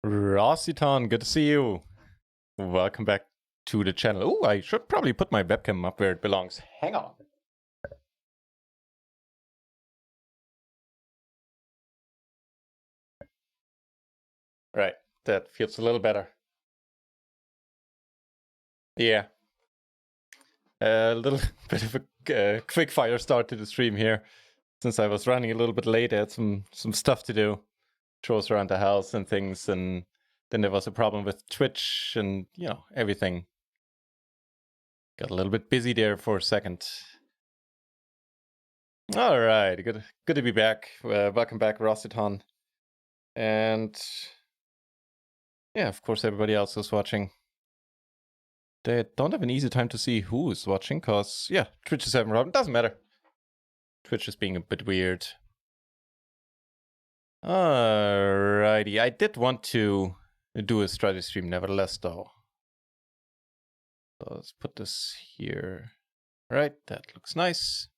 Rossiton, good to see you. Welcome back to the channel. Oh, I should probably put my webcam up where it belongs. Hang on. Right, that feels a little better. Yeah. A little bit of a quick fire start to the stream here. Since I was running a little bit late, I had some stuff to do. Chores around the house and things, and then there was a problem with Twitch and, you know, everything. Got a little bit busy there for a second. All right, good to be back. Welcome back, Rossiton. And yeah, of course, everybody else who's watching. They don't have an easy time to see who is watching, because, yeah, Twitch is having a problem. Doesn't matter. Twitch is being a bit weird. Alrighty, I did want to do a strategy stream nevertheless, though. So let's put this here. Right, that looks nice.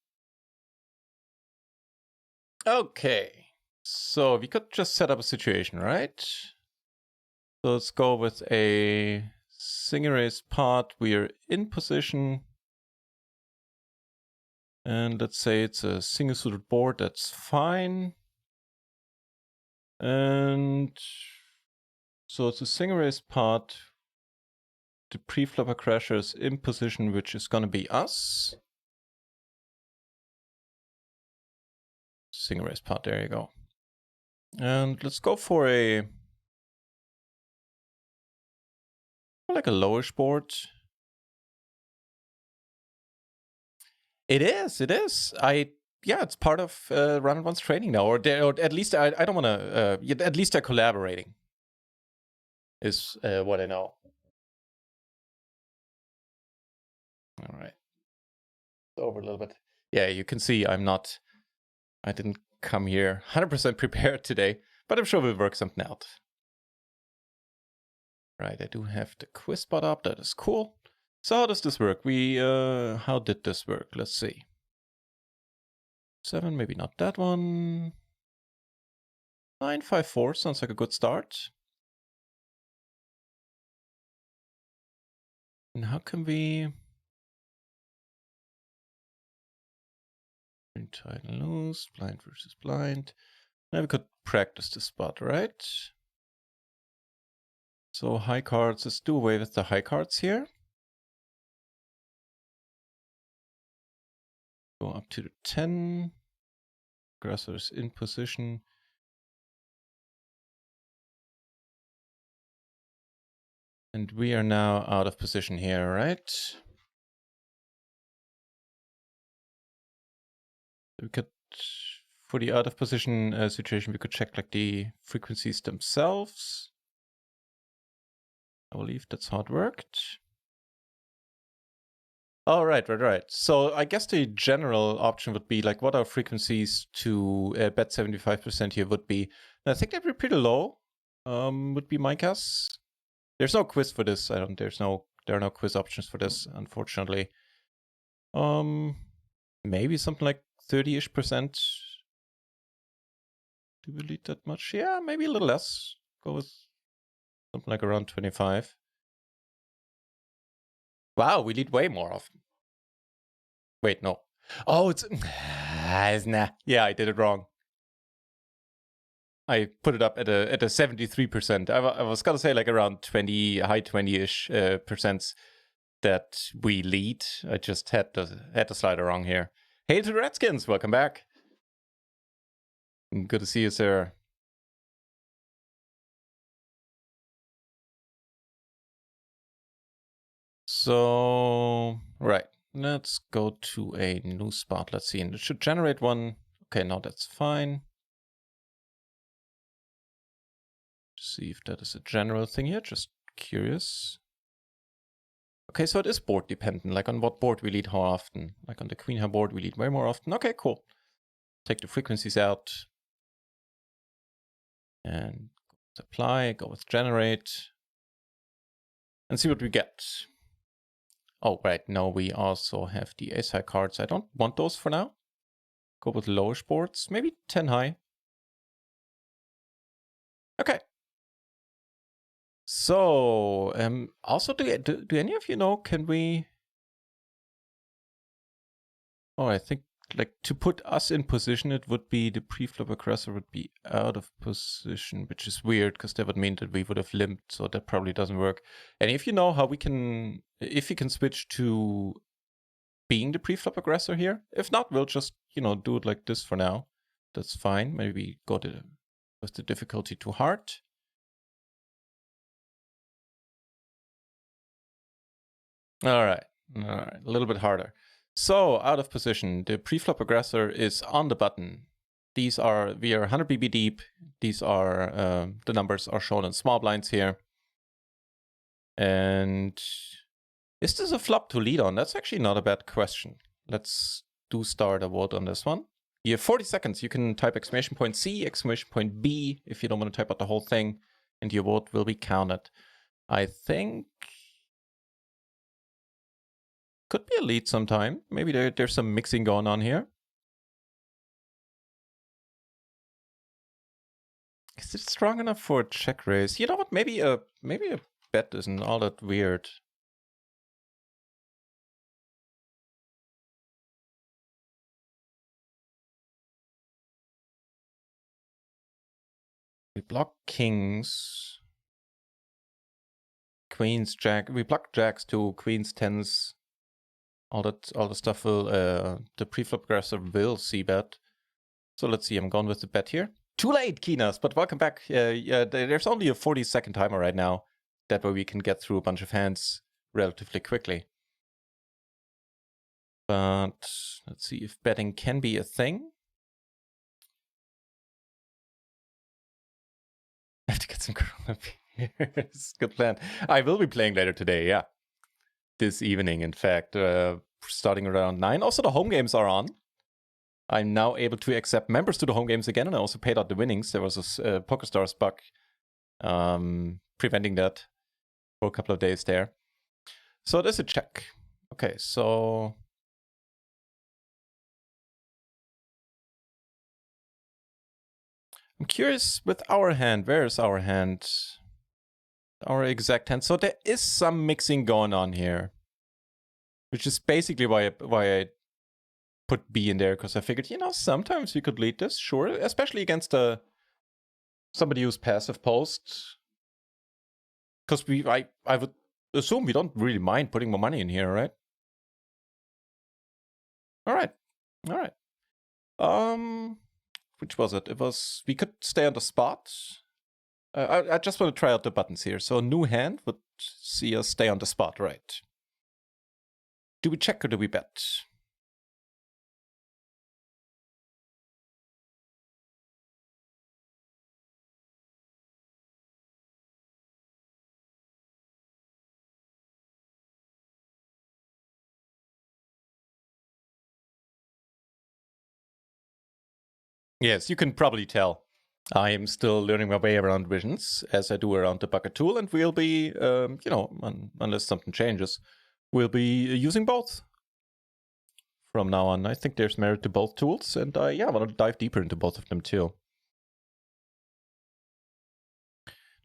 Okay, so we could just set up a situation, right? So let's go with a sing erase part. We're in position. And let's say it's a single suited board, that's fine. And so it's a sing erase part. The pre-flopper crasher is in position, which is gonna be us. Sing erase part, there you go. And let's go for like a lowish board. It is. Yeah, it's part of Run One's training now, or at least I don't want to. At least they're collaborating. Is what I know. All right, over a little bit. Yeah, you can see I didn't come here 100% prepared today, but I'm sure we'll work something out. Right, I do have the quiz spot up. That is cool. So how does this work? How did this work? Let's see. 7, maybe not that one. 9, 5, 4 sounds like a good start. And how can we tight and loose, blind versus blind? Now we could practice the spot, right? So high cards, let's do away with the high cards here. Go up to the 10. Aggressor is in position. And we are now out of position here, right? We could, for the out of position situation, we could check like the frequencies themselves. I believe that's how it worked. Oh, right. So I guess the general option would be like what our frequencies to bet 75% here would be. And I think they'd be pretty low, would be my guess. There's no quiz for this. There are no quiz options for this, unfortunately. Maybe something like 30-ish%. Do we lead that much? Yeah, maybe a little less. Go with something like around 25. Wow, we lead way more often. Wait, no. Oh, it's nah. Yeah, I did it wrong. I put it up at a 73%. I was gonna say like around 20, high 20-ish percents that we lead. I just had the slider wrong here. Hey to the Redskins, welcome back. Good to see you, sir. So, right, let's go to a new spot. Let's see, and it should generate one. Okay, no, that's fine. See if that is a general thing here, just curious. Okay, so it is board dependent, like on what board we lead how often. Like on the Queen High board, we lead way more often. Okay, cool. Take the frequencies out. And apply, go with generate. And see what we get. Oh, right, no, we also have the ace high cards. I don't want those for now. Go with lowish boards, maybe 10 high. Okay. So, also, do any of you know, can we... Oh, I think, like, to put us in position, it would be the preflop aggressor would be out of position, which is weird, because that would mean that we would have limped, so that probably doesn't work. And if you know how we can... If you can switch to being the preflop aggressor here. If not, we'll just, you know, do it like this for now. That's fine. Maybe go with the difficulty too hard. All right, a little bit harder. So, out of position, the preflop aggressor is on the button. We are 100 BB deep. These are, the numbers are shown in small blinds here. And is this a flop to lead on? That's actually not a bad question. Let's start a vote on this one. You have 40 seconds. You can type exclamation point C, exclamation point B if you don't want to type out the whole thing, and your vote will be counted. I think could be a lead sometime. Maybe there's some mixing going on here. Is it strong enough for a check raise? You know what? Maybe a bet isn't all that weird. We block kings, queens, jack. We block jacks too. Queens, tens. All the stuff will the preflop aggressor will see bet. So let's see. I'm going with the bet here. Too late, Keenas, but welcome back. Yeah, there's only a 40-second timer right now. That way we can get through a bunch of hands relatively quickly. But let's see if betting can be a thing. I have to get some Corona beers. Good plan. I will be playing later today, yeah. This evening, in fact, starting around 9. Also, the home games are on. I'm now able to accept members to the home games again, and I also paid out the winnings. There was a PokerStars bug preventing that for a couple of days there. So there's a check. Okay, so... I'm curious with our hand. Where is our hand? Our exact hand. So there is some mixing going on here. Which is basically why I put B in there, because I figured, you know, sometimes we could lead this, sure. Especially against somebody who's passive post. Because I would assume we don't really mind putting more money in here, right? Alright. Which was it? It was, we could stay on the spot. I just want to try out the buttons here. So new hand would see us stay on the spot, right? Do we check or do we bet? Yes, you can probably tell. I am still learning my way around visions, as I do around the bucket tool, and we'll be, you know, unless something changes, we'll be using both from now on. I think there's merit to both tools, and yeah, I want to dive deeper into both of them too.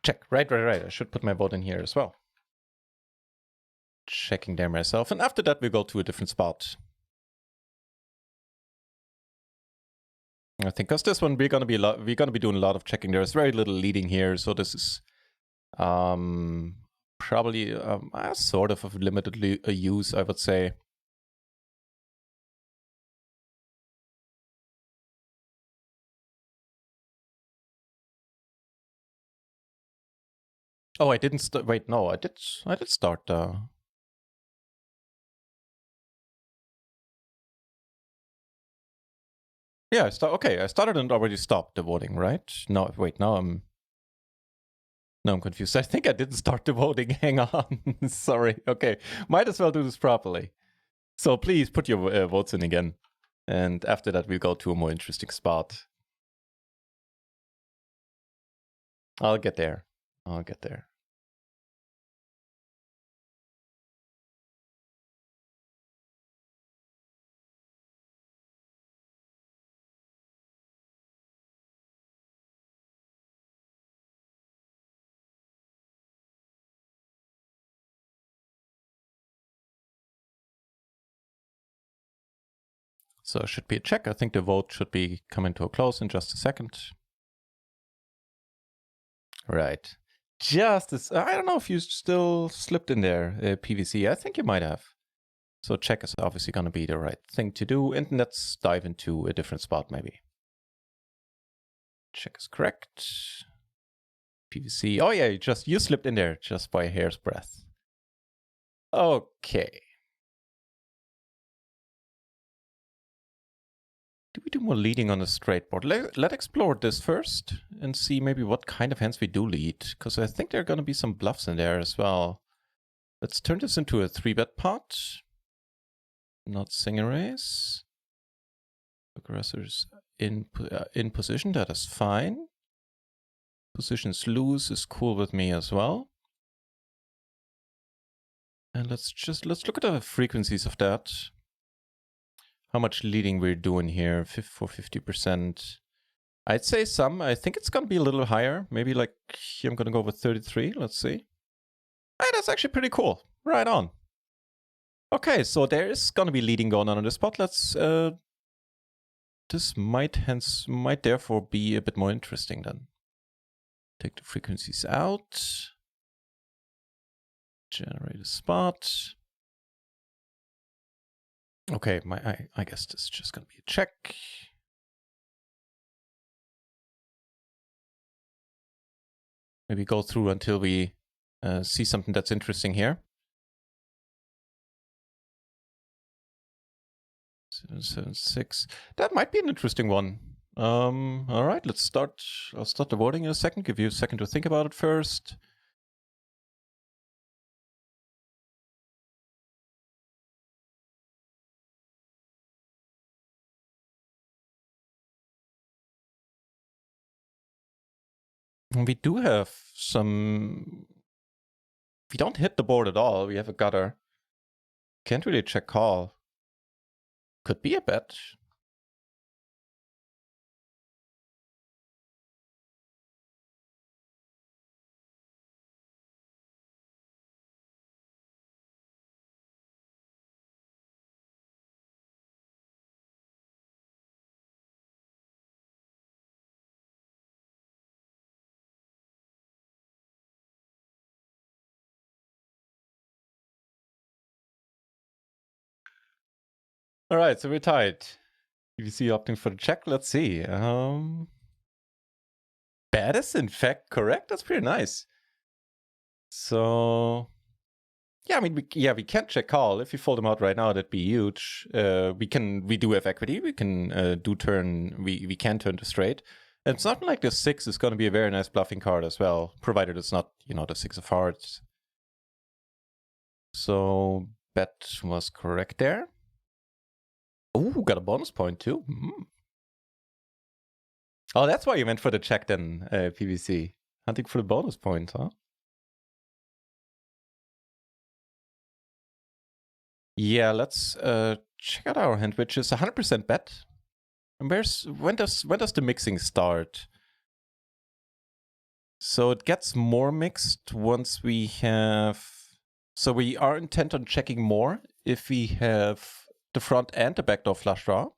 Check. Right. I should put my vote in here as well. Checking there myself, and after that we go to a different spot. I think because this one we're gonna be doing a lot of checking. There's very little leading here, so this is probably sort of limited use, I would say. Oh, I didn't start. Wait, no, I did start. Yeah, I started and already stopped the voting, right? No, wait, now I'm confused. I think I didn't start the voting. Hang on. Sorry. Okay, might as well do this properly. So please put your votes in again. And after that, we'll go to a more interesting spot. I'll get there. So it should be a check. I think the vote should be coming to a close in just a second. Right. Just as, I don't know if you still slipped in there, PVC. I think you might have. So check is obviously going to be the right thing to do. And let's dive into a different spot maybe. Check is correct. PVC. Oh yeah, you slipped in there just by a hair's breadth. Okay. Do we do more leading on the straight board? Let's explore this first and see maybe what kind of hands we do lead. Because I think there are going to be some bluffs in there as well. Let's turn this into a 3-bet pot. Not singer raise. Aggressors in position, that is fine. Positions loose is cool with me as well. And let's look at the frequencies of that. How much leading we're doing here for 50%. I'd say some. I think it's going to be a little higher. Maybe like, I'm going to go with 33. Let's see. Hey, that's actually pretty cool. Right on. Okay, so there is going to be leading going on this spot. Let's, this might therefore be a bit more interesting then. Take the frequencies out. Generate a spot. Okay, I guess this is just going to be a check. Maybe go through until we see something that's interesting here. 776. That might be an interesting one. All right, let's start. I'll start the voting in a second. Give you a second to think about it first. We do have some. We don't hit the board at all. We have a gutter. Can't really check call. Could be a bet. All right, so we're tied. PVC opting for the check. Let's see. Bet is in fact correct. That's pretty nice. So yeah, I mean, we can't check call. If you fold them out right now, that'd be huge. We do have equity. We can do turn. We can turn to straight. And it's not like the 6 is going to be a very nice bluffing card as well, provided it's not, the 6 of hearts. So bet was correct there. Oh, got a bonus point too. Oh, that's why you went for the check then, PVC. Hunting for the bonus point, huh? Yeah, let's check out our hand, which is 100% bet. And when does the mixing start? So it gets more mixed once we have. So we are intent on checking more if we have the front and the backdoor flush draw.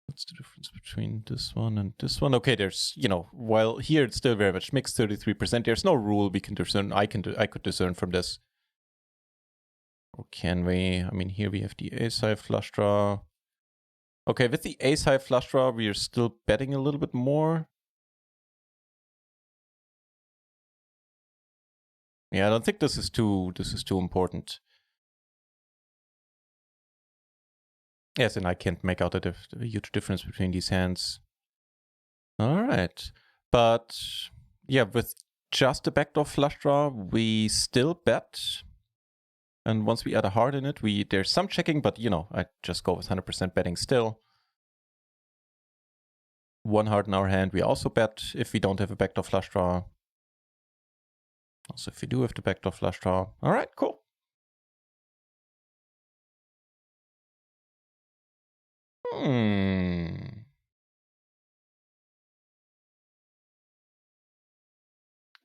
What's the difference between this one and this one? Okay, there's, while here it's still very much mixed, 33%. There's no rule we can discern. I could discern from this. Or can we? I mean, here we have the ace-high flush draw. Okay, with the ace-high flush draw, we are still betting a little bit more. Yeah, I don't think this is too important. Yes, and I can't make out a huge difference between these hands. All right, but yeah, with just the backdoor flush draw, we still bet. And once we add a heart in it, there's some checking, but I just go with 100% betting still. One heart in our hand, we also bet if we don't have a backdoor flush draw. Also, if we do have the backdoor flush draw. All right, cool.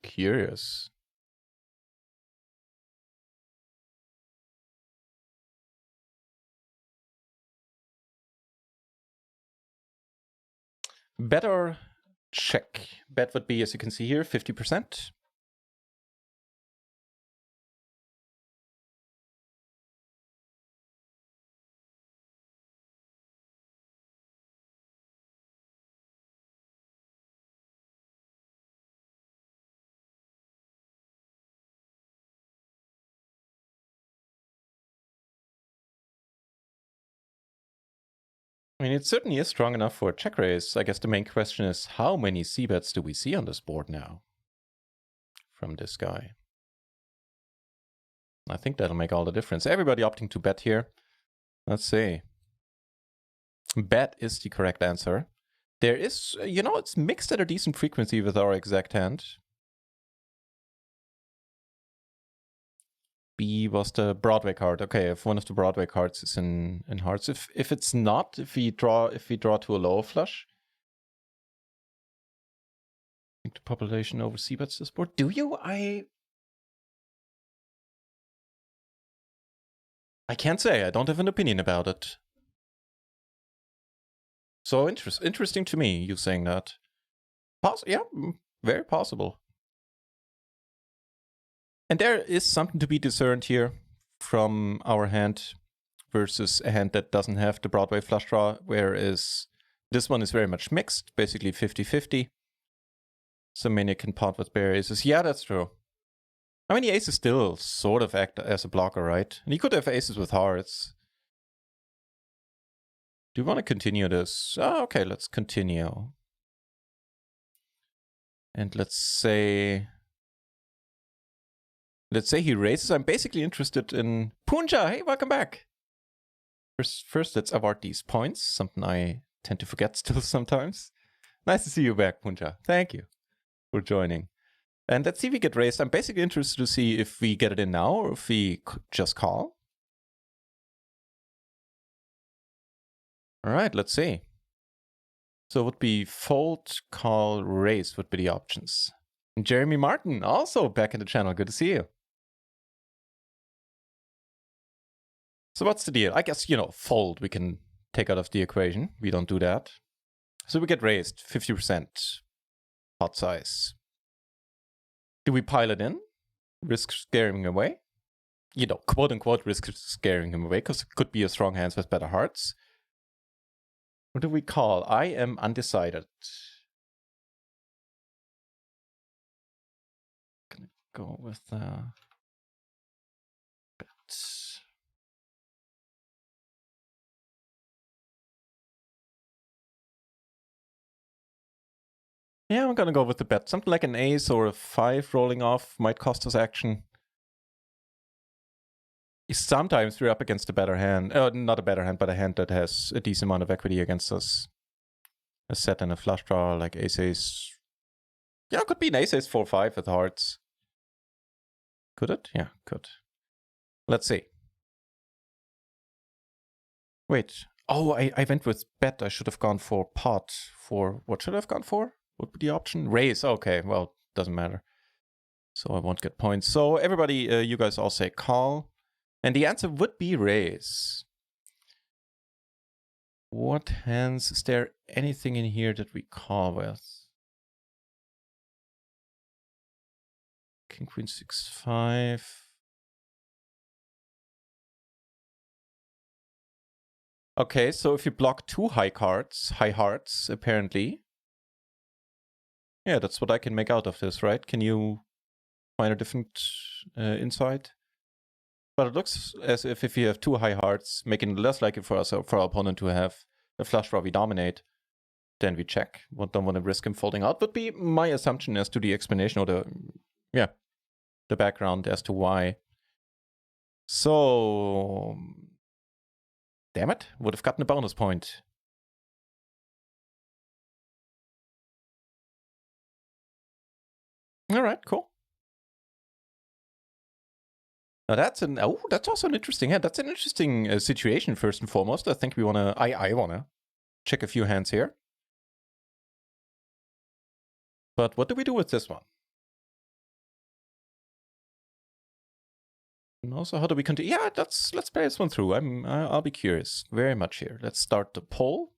Curious. Bet or check? Bet would be, as you can see here, 50%. I mean, it certainly is strong enough for a check raise. I guess the main question is, how many c-bets do we see on this board now from this guy? I think that'll make all the difference. Everybody opting to bet here. Let's see. Bet is the correct answer. There is, you know, it's mixed at a decent frequency with our exact hand. B was the Broadway card. Okay, if one of the Broadway cards is in hearts. If it's not, if we draw to a lower flush. I think the population over c-bets this board. Do you? I can't say. I don't have an opinion about it. So interesting to me, you saying that. Yeah, very possible. And there is something to be discerned here from our hand versus a hand that doesn't have the Broadway flush draw, whereas this one is very much mixed, basically 50-50. So many can pot with bare aces. Yeah, that's true. I mean, the aces still sort of act as a blocker, right? And you could have aces with hearts. Do you want to continue this? Oh, okay, let's continue. And let's say he raises. I'm basically interested in Punja. Hey, welcome back. First, let's award these points, something I tend to forget still sometimes. Nice to see you back, Punja. Thank you for joining. And let's see if we get raised. I'm basically interested to see if we get it in now or if we just call. All right, let's see. So it would be fold, call, raise would be the options. And Jeremy Martin, also back in the channel. Good to see you. So what's the deal? I guess, you know, fold we can take out of the equation. We don't do that. So we get raised 50% pot size. Do we pile it in? Risk scaring him away? You know, quote unquote, risk scaring him away because it could be a strong hand with better hearts. What do we call? I am undecided. Gonna go with bet. Yeah, I'm gonna go with the bet. Something like an ace or a 5 rolling off might cost us action. Sometimes we're up against a better hand. Not a better hand, but a hand that has a decent amount of equity against us. A set and a flush draw like ace. Yeah, it could be an ace 4-5 with hearts. Could it? Yeah, could. Let's see. Wait. Oh, I went with bet. I should have gone for pot. For what should I have gone for? What would be the option? Raise. Okay, well, doesn't matter. So I won't get points. So everybody, you guys all say call. And the answer would be raise. What hands? Is there anything in here that we call with? King, Queen, 6-5. Okay, so if you block 2 high hearts, apparently. Yeah, that's what I can make out of this, right? Can you find a different insight? But it looks as if you have 2 high hearts, making it less likely for our opponent to have a flush draw we dominate, then we check. Don't want to risk him folding out. Would be my assumption as to the explanation or the background as to why. So, damn it, would have gotten a bonus point. All right, cool. Now that's also an interesting hand. That's an interesting situation. First and foremost, I think I wanna check a few hands here. But what do we do with this one? And also, how do we continue? Yeah, let's play this one through. I'll be curious very much here. Let's start the poll.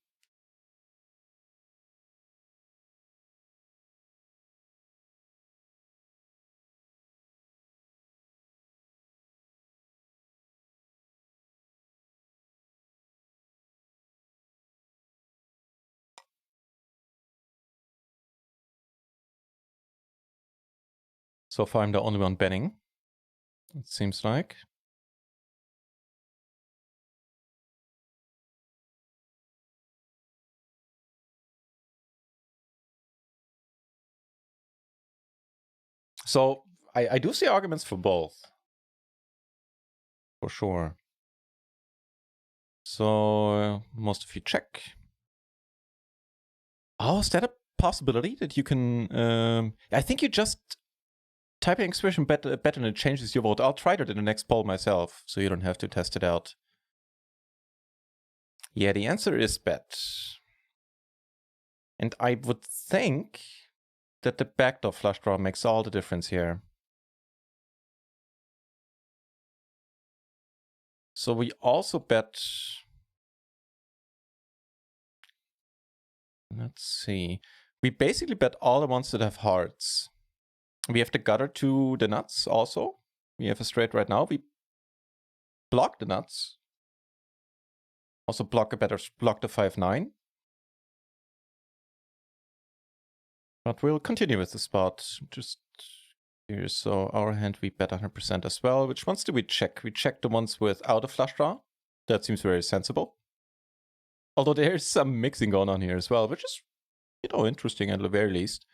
So far, I'm the only one betting, it seems like. So I do see arguments for both. For sure. So most of you check. Oh, is that a possibility that you can... I think you just type an expression bet and it changes your vote. I'll try that in the next poll myself, so you don't have to test it out. Yeah, the answer is bet. And I would think that the backdoor flush draw makes all the difference here. So we also bet... Let's see. We basically bet all the ones that have hearts. We have the gutter to the nuts also. We have a straight right now. We block the nuts. Also block the 5-9. But we'll continue with the spot. Just here. So our hand we bet 100% as well. Which ones do we check? We check the ones without a flush draw. That seems very sensible. Although there's some mixing going on here as well, which is, you know, interesting at the very least.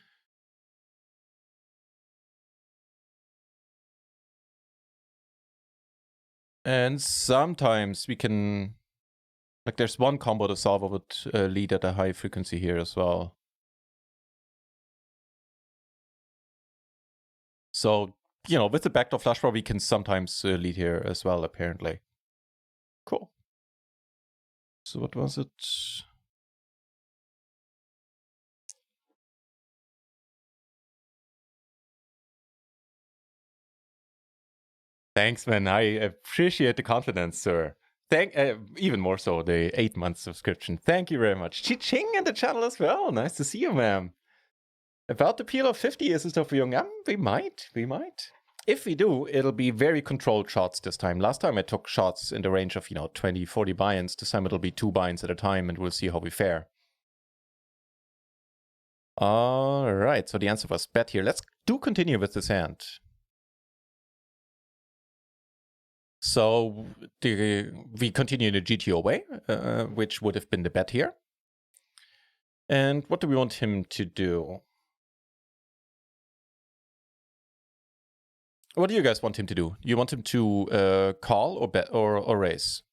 And sometimes we can... Like there's one combo the solver would lead at a high frequency here as well. So, you know, with the backdoor flush draw, we can sometimes lead here as well, apparently. Cool. So what was it? Thanks, man. I appreciate the confidence, sir. Even more so, the 8-month subscription. Thank you very much. Chi-ching in the channel as well. Nice to see you, ma'am. About the PLO 50 ist es doch für Jung. We might. If we do, it'll be very controlled shots this time. Last time I took shots in the range of, 20, 40 buy-ins. This time it'll be 2 buy-ins at a time, and we'll see how we fare. All right, so the answer was bet here. Let's continue with this hand. So we continue in the GTO way, which would have been the bet here. And what do we want him to do? What do you guys want him to do? You want him to call or bet or raise?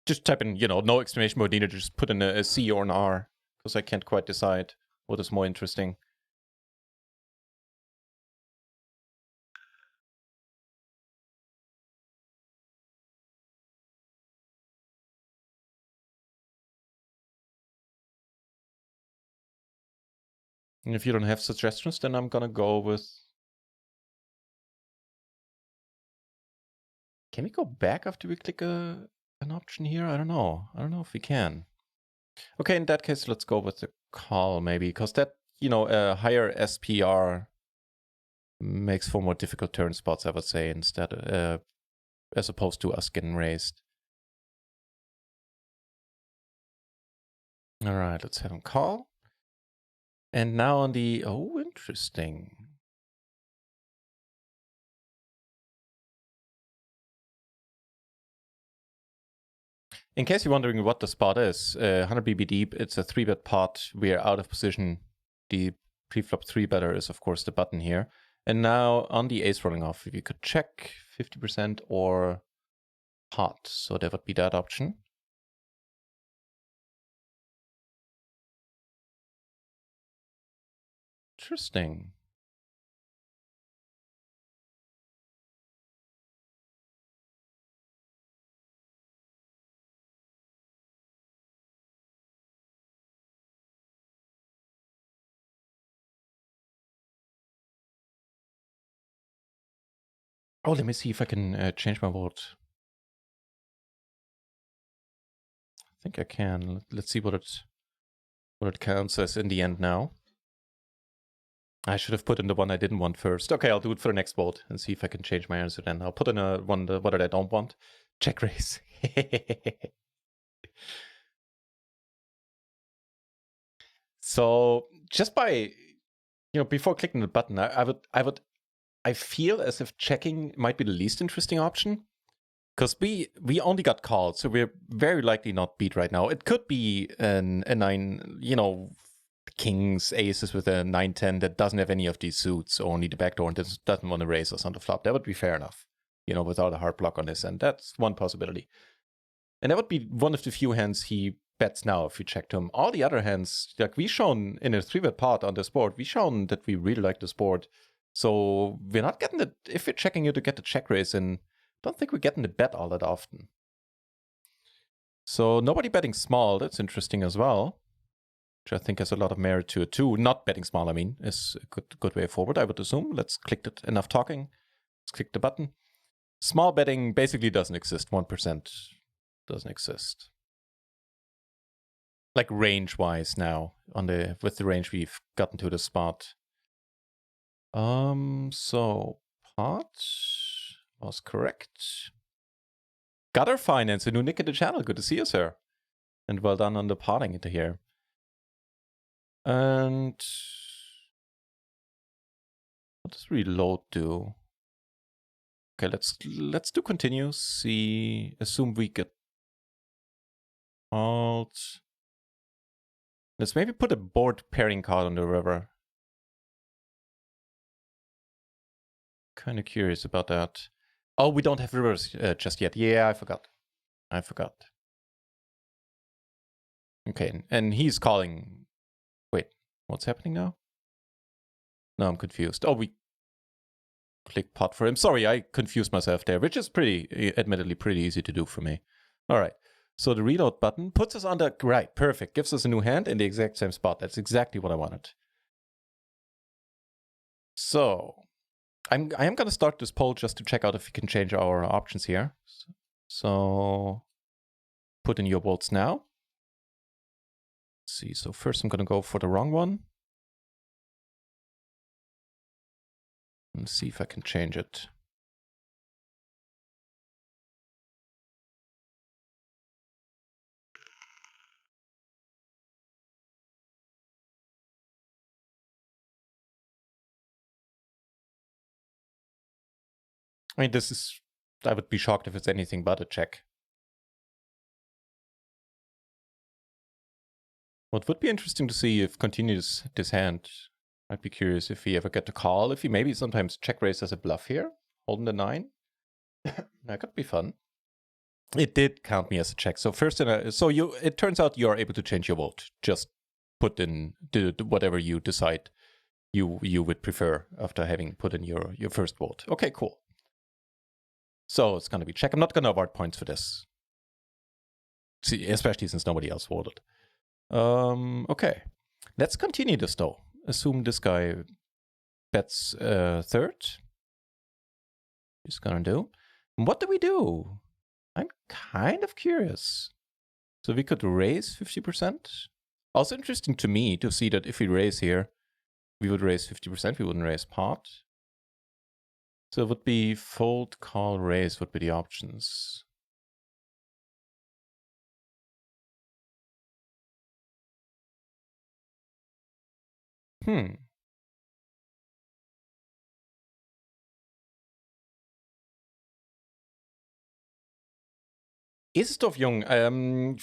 Just type in, no exclamation point needed. Just put in a C or an R, because I can't quite decide what is more interesting. And if you don't have suggestions, then I'm gonna go with... Can we go back after we click an option here? I don't know. I don't know if we can. Okay, in that case, let's go with the call maybe, because that, a higher SPR makes for more difficult turn spots, I would say, instead, as opposed to us getting raised. All right, let's have him call. And now on the... Oh, interesting. In case you're wondering what the spot is, 100 BB deep, it's a 3-bet pot. We are out of position. The pre-flop 3-better is, of course, the button here. And now on the ace rolling off, if you could check 50% or pot. So that would be that option. Interesting. Oh, let me see if I can change my vote. I think I can. Let's see what it counts as in the end now. I should have put in the one I didn't want first. Okay, I'll do it for the next vote and see if I can change my answer then. I'll put in one that I don't want. Check raise. So just by before clicking the button, I feel as if checking might be the least interesting option. Because we only got called, so we're very likely not beat right now. It could be a 9, kings, aces with a 9-10 that doesn't have any of these suits, or only the backdoor, and doesn't want to raise us on the flop. That would be fair enough, without a hard block on this end. That's one possibility. And that would be one of the few hands he bets now if we checked him. All the other hands, like we shown in a 3-bet pot on this board, we shown that we really like this board. So we're not getting it, if we're checking you to get the check raise in, don't think we're getting the bet all that often. So nobody betting small, that's interesting as well. Which I think has a lot of merit to it too. Not betting small, I mean, is a good way forward, I would assume. Let's click it. Enough talking. Let's click the button. Small betting basically doesn't exist. 1% doesn't exist. Like range-wise now, with the range we've gotten to the spot. So pot was correct. Gutter Finance, a new nick in the channel. Good to see you, sir. And well done on the potting into here. And what does reload do? Okay, let's do continue. Assume we get alt. Let's maybe put a board pairing card on the river. Kind of curious about that. Oh, we don't have rivers just yet. Yeah, I forgot. Okay, and he's calling. Wait, what's happening now? No, I'm confused. Oh, we click pot for him. Sorry, I confused myself there, which is admittedly pretty easy to do for me. All right, so the reload button puts us on the right. Perfect. Gives us a new hand in the exact same spot. That's exactly what I wanted. So I am going to start this poll just to check out if we can change our options here. So put in your votes now. Let's see, so first I'm going to go for the wrong one. Let's see if I can change it. I mean, I would be shocked if it's anything but a check. What would be interesting to see if continues this hand. I'd be curious if we ever get to call, if he maybe sometimes check raise as a bluff here, holding the 9. That could be fun. It did count me as a check. So first, it turns out you are able to change your vote. Just put in whatever you decide you would prefer after having put in your first vote. Okay, cool. So it's going to be check. I'm not going to award points for this. See, especially since nobody else voted. Okay. Let's continue this though. Assume this guy bets third. He's going to do. And what do we do? I'm kind of curious. So we could raise 50%. Also interesting to me to see that if we raise here, we would raise 50%. We wouldn't raise pot. So it would be fold, call, raise would be the options. Isdorf Jung,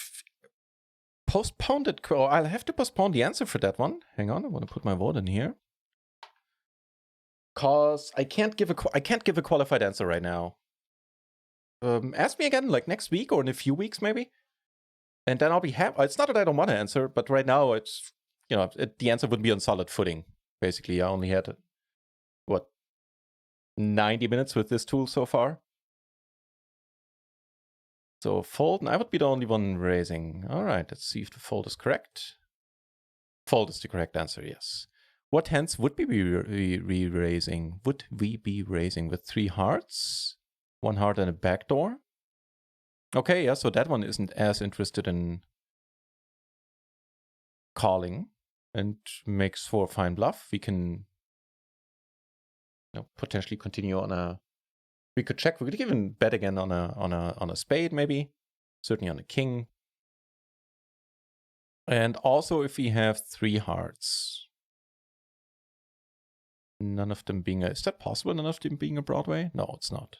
postponed it. I'll have to postpone the answer for that one. Hang on, I want to put my vote in here. Cause I can't give a qualified answer right now. Ask me again, like next week or in a few weeks maybe, and then I'll be happy. It's not that I don't want to answer, but right now it's the answer would be on solid footing. Basically, I only had 90 minutes with this tool so far. So fold, and I would be the only one raising. All right, let's see if the fold is correct. Fold is the correct answer, yes. What hands would we be raising? Would we be raising with 3 hearts? 1 heart and a backdoor? Okay, yeah, so that one isn't as interested in calling and makes for a fine bluff. We can potentially continue on a... We could check. We could even bet again on a spade, maybe. Certainly on a king. And also if we have 3 hearts. None of them being a... Is that possible, none of them being a Broadway? No, it's not.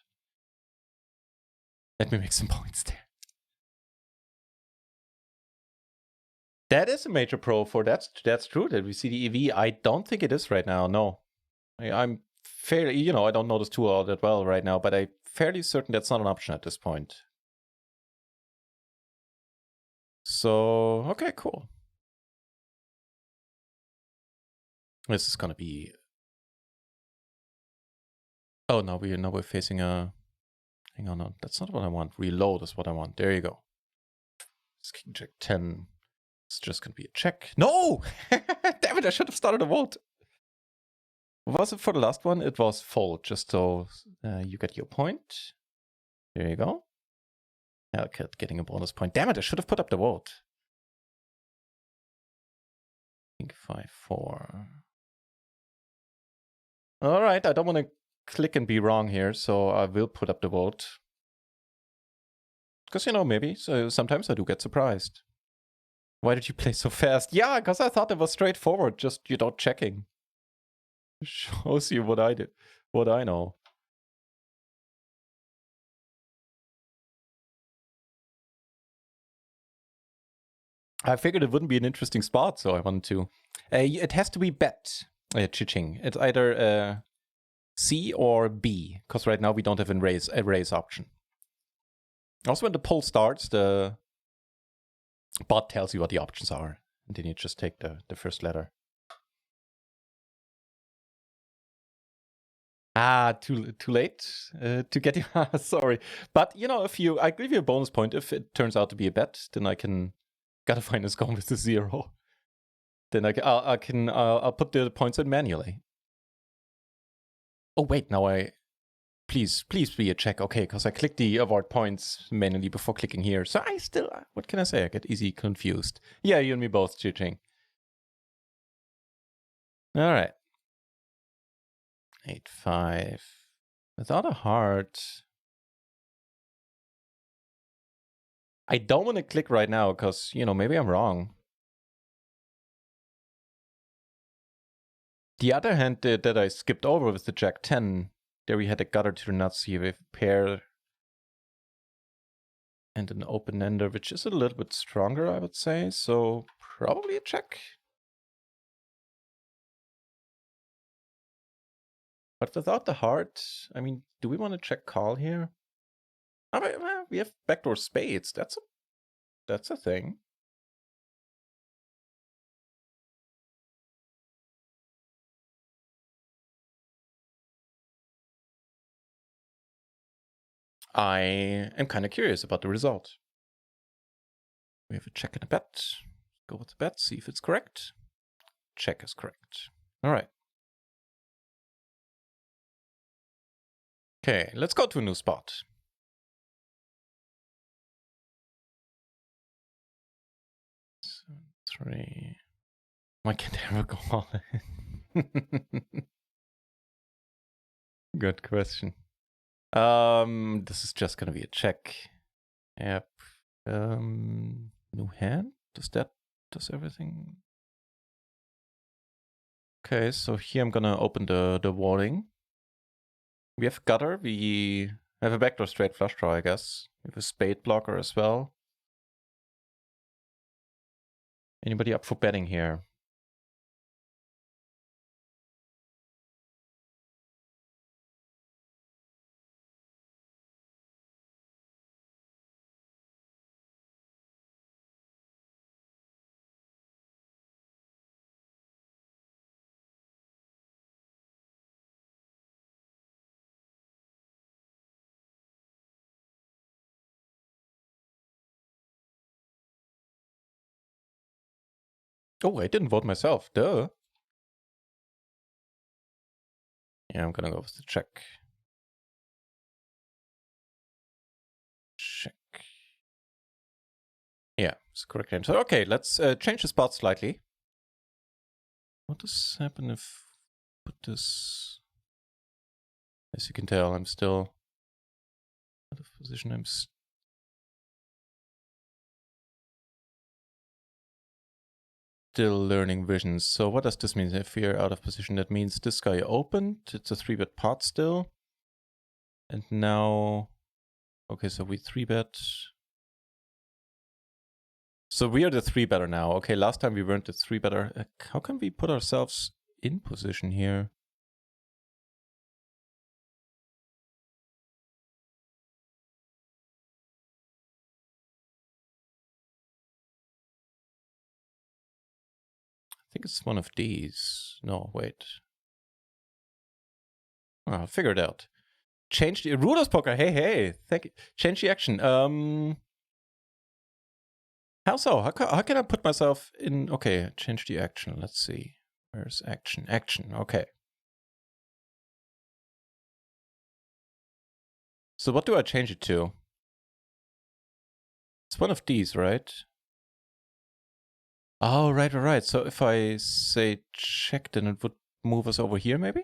Let me make some points there. That is a major pro for that's true that we see the EV. I don't think it is right now. No, I'm fairly, you know, I don't know this tool all that well right now, but I'm fairly certain that's not an option at this point. So okay, cool. This is gonna be. Oh no, we're facing a. Hang on, no, that's not what I want. Reload is what I want. There you go. It's king jack 10. It's just gonna be a check. No! Damn it, I should have started a vote. What was it for the last one? It was fold, just so you get your point. There you go. Hellcat getting a bonus point. Damn it, I should have put up the vote. I think 5-4. Alright, I don't want to click and be wrong here, so I will put up the vote. Because, you know, maybe, so sometimes I do get surprised. Why did you play so fast? Yeah, because I thought it was straightforward, just, you know, checking. Shows you what I did, what I know. I figured it wouldn't be an interesting spot, so I wanted to. It has to be bet, Chiching. It's either C or B, because right now we don't have a raise option. Also, when the poll starts, the bot tells you what the options are, and then you just take the first letter. Ah, too late to get you. Sorry, but you know, I give you a bonus point if it turns out to be a bet, then I can gotta find this gone with the 0. Then I'll put the points in manually. Oh wait, now please be a check. Okay, because I clicked the avoid points manually before clicking here. So I still, what can I say? I get easy confused. Yeah, you and me both, Chiching. All right. 8-5. Without a heart. I don't want to click right now because, you know, maybe I'm wrong. The other hand that I skipped over with the jack 10, there we had a gutter to the nuts here with pair and an open ender, which is a little bit stronger, I would say. So probably a check. But without the heart, I mean, do we want to check call here? I mean, well, we have backdoor spades. That's a thing. I am kind of curious about the result. We have a check and a bet. Go with the bet, see if it's correct. Check is correct. All right. Okay, let's go to a new spot. 7-3. Why can't I ever go all in? Good question. This is just gonna be a check. Yep. New hand? Does everything? Okay, so here I'm gonna open the warning. We have gutter, we have a backdoor straight flush draw, I guess. We have a spade blocker as well. Anybody up for betting here? Oh, I didn't vote myself, duh. Yeah, I'm gonna go with the check. Check. Yeah, it's the correct name. So, okay, let's change the spot slightly. What does happen if I put this... As you can tell, I'm still out of position. still learning visions. So what does this mean? If we're out of position, that means this guy opened. It's a 3-bet pot still. And now, okay, so we 3-bet. So we are the 3-better now. Okay, last time we weren't the 3-better. How can we put ourselves in position here? I think it's one of these. No, wait. Oh, I'll figure it out. Change the rulers poker. Hey, thank you. Change the action. How so? How can I put myself in? Okay, change the action. Let's see. Where's action? Action. Okay. So what do I change it to? It's one of these, right? Oh, right. So if I say check, then it would move us over here, maybe?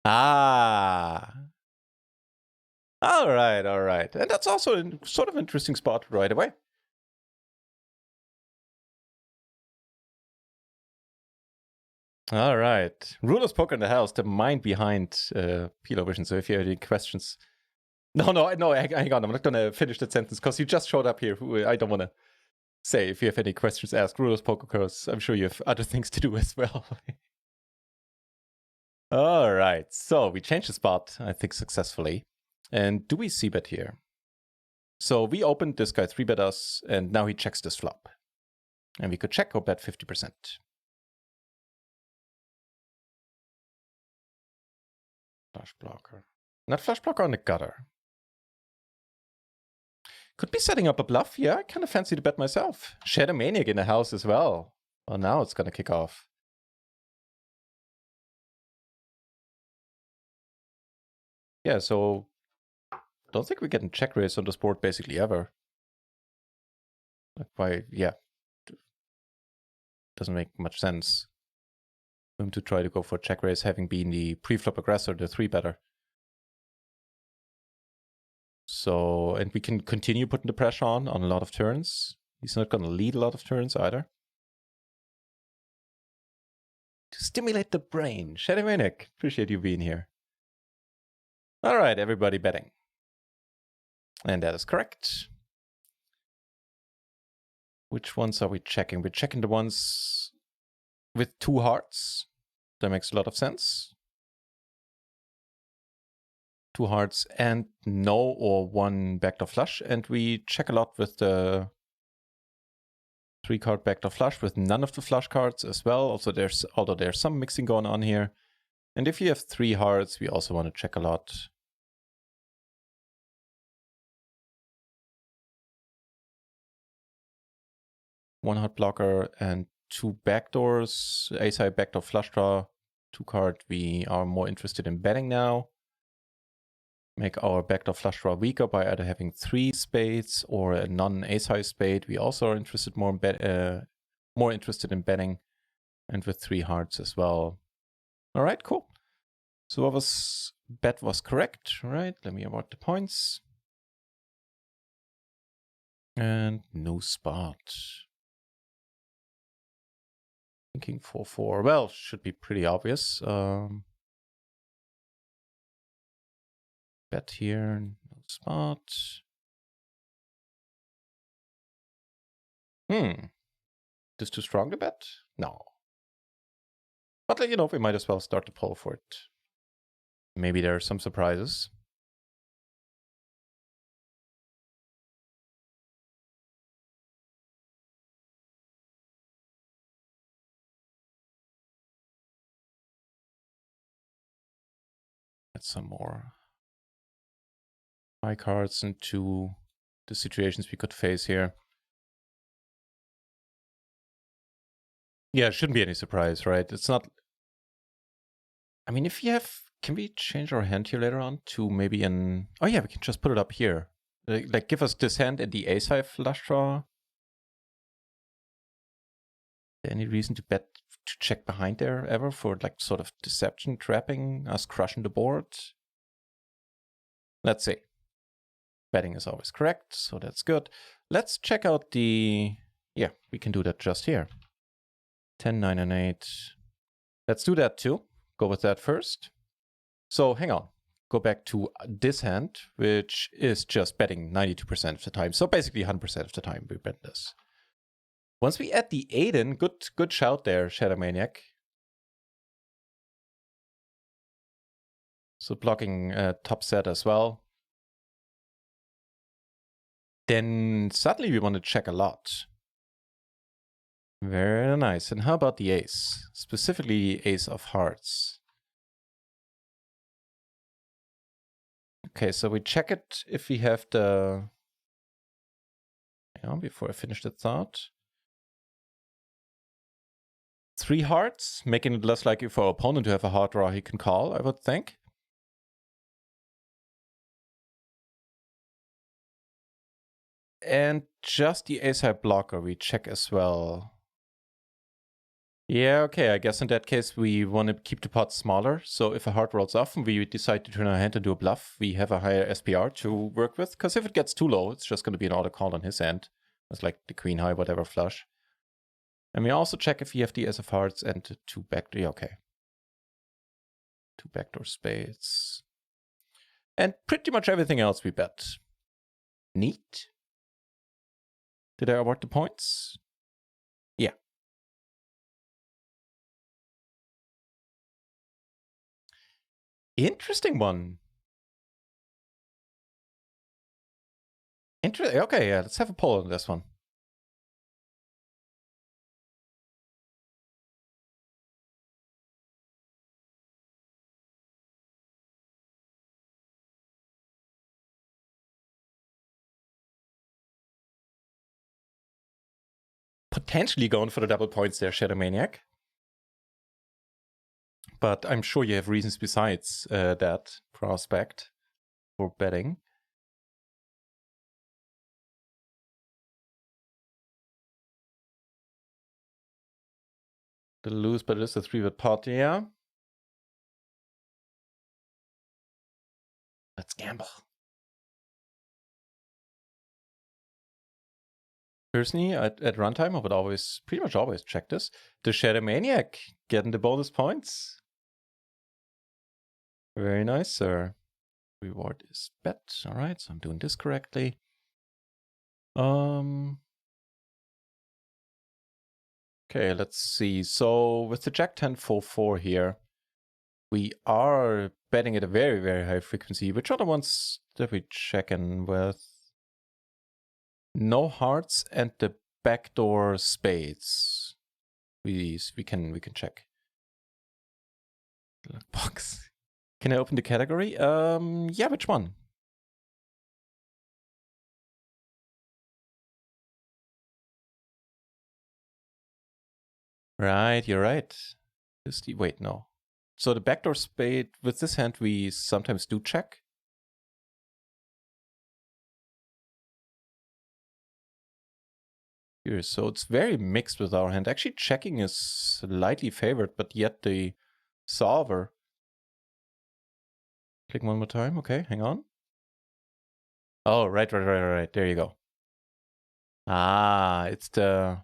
Ah. All right. And that's also a sort of interesting spot right away. All right. Rulers poker in the house, the mind behind PLO Vision. So if you have any questions. No, hang on. I'm not going to finish that sentence because you just showed up here. I don't want to say if you have any questions, ask Rulers poker because I'm sure you have other things to do as well. All right. So we changed the spot, I think, successfully. And do we see bet here? So we opened, this guy 3-bet us, and now he checks this flop. And we could check or bet 50%. Flush blocker. Not flush blocker on the gutter. Could be setting up a bluff. Yeah, I kind of fancy to bet myself. Shadow Maniac in the house as well. Well, now it's going to kick off. Yeah, so I don't think we're getting check raise on this board basically ever. Like, why? Yeah. Doesn't make much sense for him to try to go for check raise, having been the pre-flop aggressor, the 3-better. So, and we can continue putting the pressure on a lot of turns. He's not going to lead a lot of turns either. To stimulate the brain. Shadow Maniac, appreciate you being here. All right, everybody betting. And that is correct. Which ones are we checking? We're checking the ones with 2 hearts. That makes a lot of sense. 2 hearts and no or 1 backdoor flush. And we check a lot with the 3-card backdoor flush with none of the flush cards as well. Also, although there's some mixing going on here. And if you have 3 hearts, we also want to check a lot. One heart blocker and 2 backdoors. Ace-high backdoor flush draw. 2-card we are more interested in betting now. Make our backdoor flush draw weaker by either having 3 spades or a non-ace-high spade. We also are interested more interested in betting, and with 3 hearts as well. All right, cool. So what was bet was correct, right? Let me award the points. And no spot. Thinking 4-4. Well, should be pretty obvious. Bet here, no spot. This too strong to bet? No. But, you know, we might as well start the poll for it. Maybe there are some surprises. Add some more high cards into the situations we could face here. Yeah, it shouldn't be any surprise, right? It's not... I mean, if you have... Can we change our hand here later on to maybe an... Oh yeah, we can just put it up here. Like give us this hand and the ace-high flush draw. Any reason to bet, to check behind there ever for like sort of deception, trapping, us crushing the board? Let's see. Betting is always correct, so that's good. Let's check out the... Yeah, we can do that just here. 10, 9, and 8. Let's do that too. Go with that first. So hang on. Go back to this hand, which is just betting 92% of the time. So basically 100% of the time we bet this. Once we add the 8 in, good shout there, Shadow Maniac. So blocking top set as well. Then suddenly we want to check a lot. Very nice. And how about the ace? Specifically ace of hearts. Okay, so we check it if we have the... Yeah, before I finish the thought. 3 hearts, making it less likely for our opponent to have a heart draw he can call, I would think. And just the ace-high blocker we check as well. Yeah, okay, I guess in that case we want to keep the pot smaller. So if a heart rolls off and we decide to turn our hand into a bluff, we have a higher SPR to work with. Because if it gets too low, it's just going to be an auto call on his end. It's like the queen high, whatever flush. And we also check if we have the ace of hearts and 2 backdoor. Yeah, okay. 2 backdoor spades. And pretty much everything else we bet. Neat. Did I award the points? Yeah. Interesting one. Okay, yeah, let's have a poll on this one. Potentially going for the double points there, Shadow Maniac. But I'm sure you have reasons besides that prospect for betting. The lose, but it is a 3-bet pot, yeah. Let's gamble. Personally, at runtime, I would pretty much always check this. The Shadow Maniac getting the bonus points. Very nice, sir. Reward is bet. All right, so I'm doing this correctly. Okay, let's see. So with the Jack 10 4-4 here, we are betting at a very, very high frequency. Which other ones did we check in with? No hearts and the backdoor spades. We can check. Box. Can I open the category? Yeah, which one? Right, you're right. Wait, no. So the backdoor spade, with this hand, we sometimes do check. Here, so it's very mixed with our hand. Actually, checking is slightly favored, but yet the solver. Click one more time. Okay, hang on. Oh, right. There you go. Ah, it's the...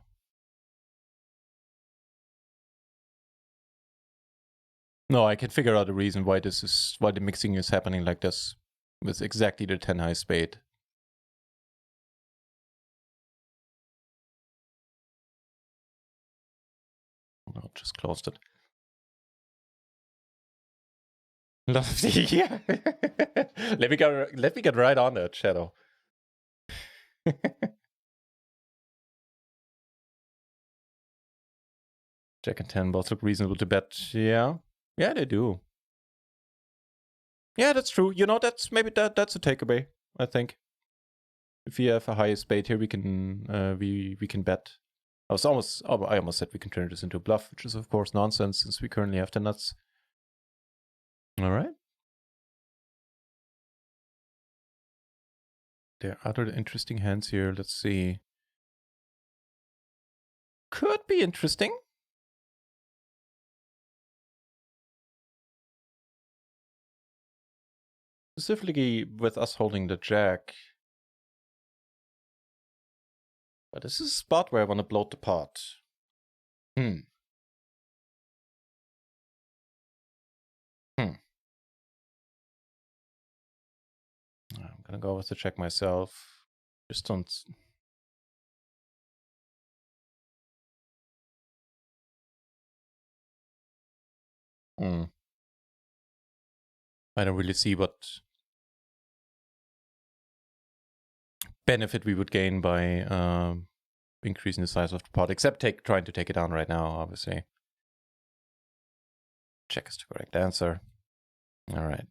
No, I can figure out a reason why why the mixing is happening like this with exactly the 10 high spade. No, just closed it. Yeah. let me get right on that, Shadow. Jack and 10 both look reasonable to bet. Yeah. Yeah, they do. Yeah, that's true. You know, that's a takeaway, I think. If we have a high spade here, we can we can bet. I almost said we can turn this into a bluff, which is of course nonsense since we currently have the nuts. All right. There are other interesting hands here. Let's see. Could be interesting. Specifically with us holding the jack. But this is a spot where I want to bloat the pot. I'm gonna go with the check myself. Just don't. I don't really see what benefit we would gain by increasing the size of the pot, except trying to take it down right now, obviously. Check is the correct answer. All right.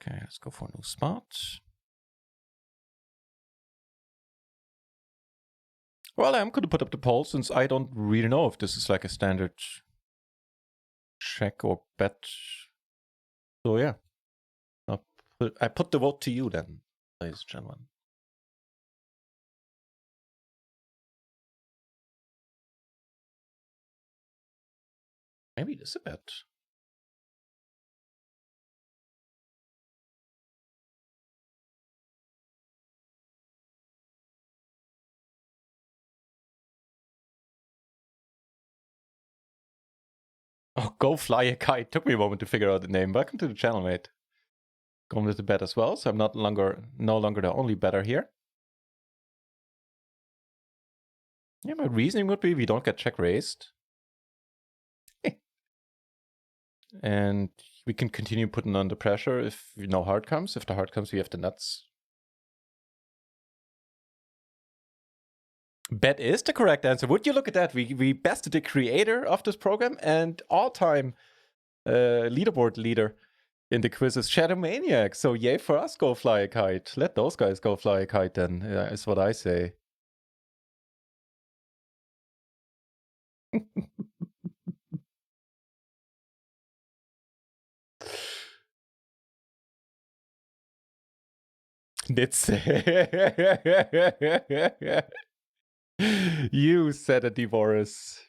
Okay, let's go for a new spot. Well, I'm going to put up the poll since I don't really know if this is like a standard check or bet. So yeah, I put the vote to you then, ladies and gentlemen. Maybe it is a bet. Oh, go fly a kite. Took me a moment to figure out the name. Welcome to the channel, mate. Going with the bet as well, so I'm no longer the only better here. Yeah, my reasoning would be we don't get check raised. And we can continue putting under pressure if no heart comes. If the heart comes, we have the nuts. Bet is the correct answer. Would you look at that? We bested the creator of this program and all-time leaderboard leader in the quizzes, Shadow Maniac. So yay for us, go fly a kite. Let those guys go fly a kite then, is what I say. It's you said it, Divorce.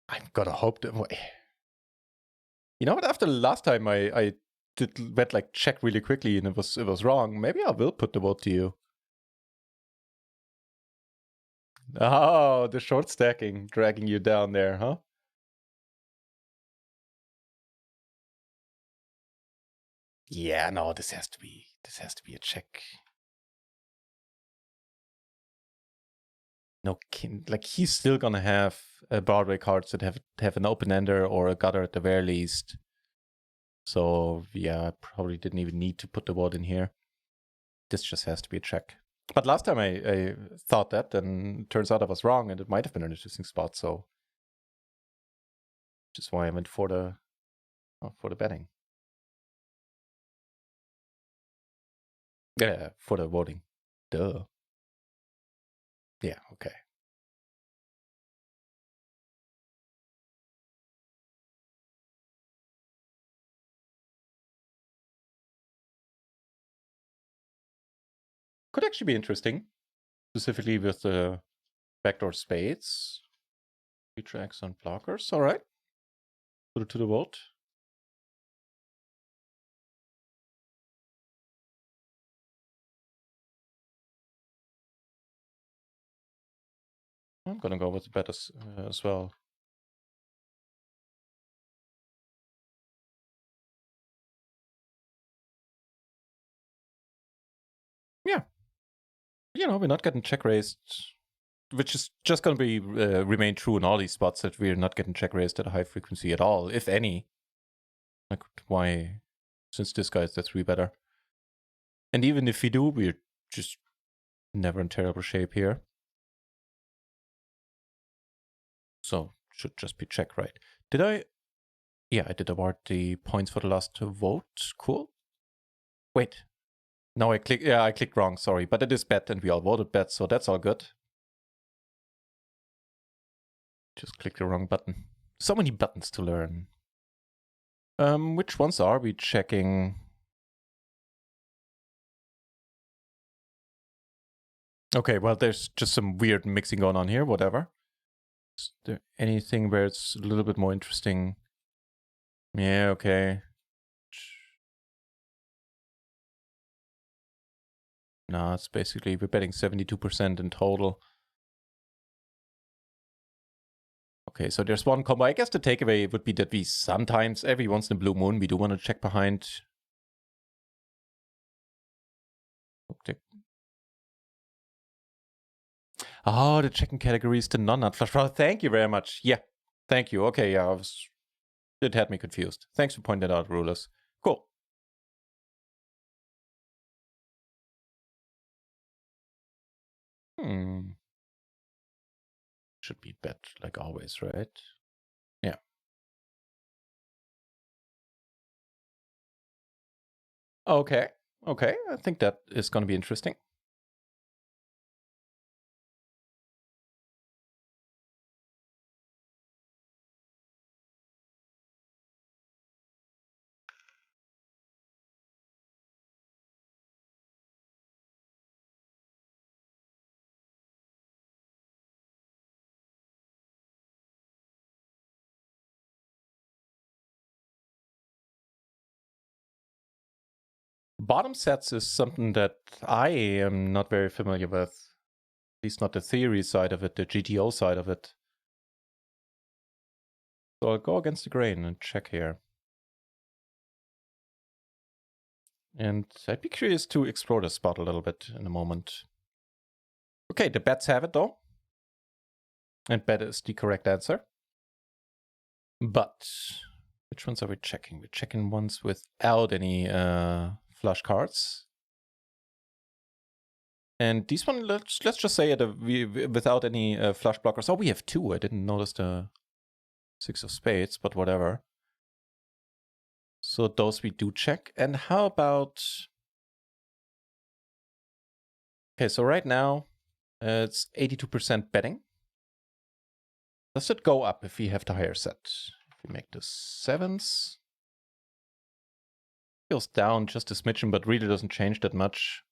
I've got to hope that. You know what? After the last time I went like check really quickly and it was wrong. Maybe I will put the vote to you. Oh, the short stacking dragging you down there, huh? Yeah, no, this has to be a check. No, like he's still gonna have Broadway cards that have an open ender or a gutter at the very least. So yeah, I probably didn't even need to put the vote in here. This just has to be a check. But last time I thought that, and it turns out I was wrong, and it might have been an interesting spot. So, which is why I went for the betting. Yeah, for the voting. Duh. Yeah. Okay. Could actually be interesting, specifically with the backdoor spades. Feature accent blockers. All right. Put it to the vote. I'm gonna go with the bet as well. Yeah. You know, we're not getting check raised, which is just going to be remain true in all these spots, that we're not getting check raised at a high frequency at all, if any. Like, why? Since this guy's the 3 better. And even if we do, we're just never in terrible shape here. So, should just be check, right? Did I? Yeah, I did award the points for the last vote. Cool. Wait. No, I clicked wrong, sorry. But it is bet, and we all voted bet, so that's all good. Just clicked the wrong button. So many buttons to learn. Which ones are we checking? Okay, well, there's just some weird mixing going on here, whatever. Is there anything where it's a little bit more interesting? Yeah, okay. No, it's basically, we're betting 72% in total. Okay, so there's one combo. I guess the takeaway would be that we sometimes, every once in a blue moon, we do want to check behind. Oh, the checking category is the non-nut flush draw. Thank you very much. Yeah, thank you. Okay, yeah, it had me confused. Thanks for pointing that out, rulers. Cool. Should be bet like always, right? Yeah. Okay. Okay. I think that is going to be interesting. Bottom sets is something that I am not very familiar with. At least not the theory side of it, the GTO side of it. So I'll go against the grain and check here. And I'd be curious to explore the spot a little bit in a moment. Okay, the bets have it though. And bet is the correct answer. But which ones are we checking? We're checking ones without any flush cards. And these one, let's just say it without any flush blockers. Oh, we have two. I didn't notice the 6 of spades, but whatever. So those we do check. And how about... Okay, so right now it's 82% betting. Does it go up if we have the higher set? If we make this sevens, goes down just a smidgen, but really doesn't change that much.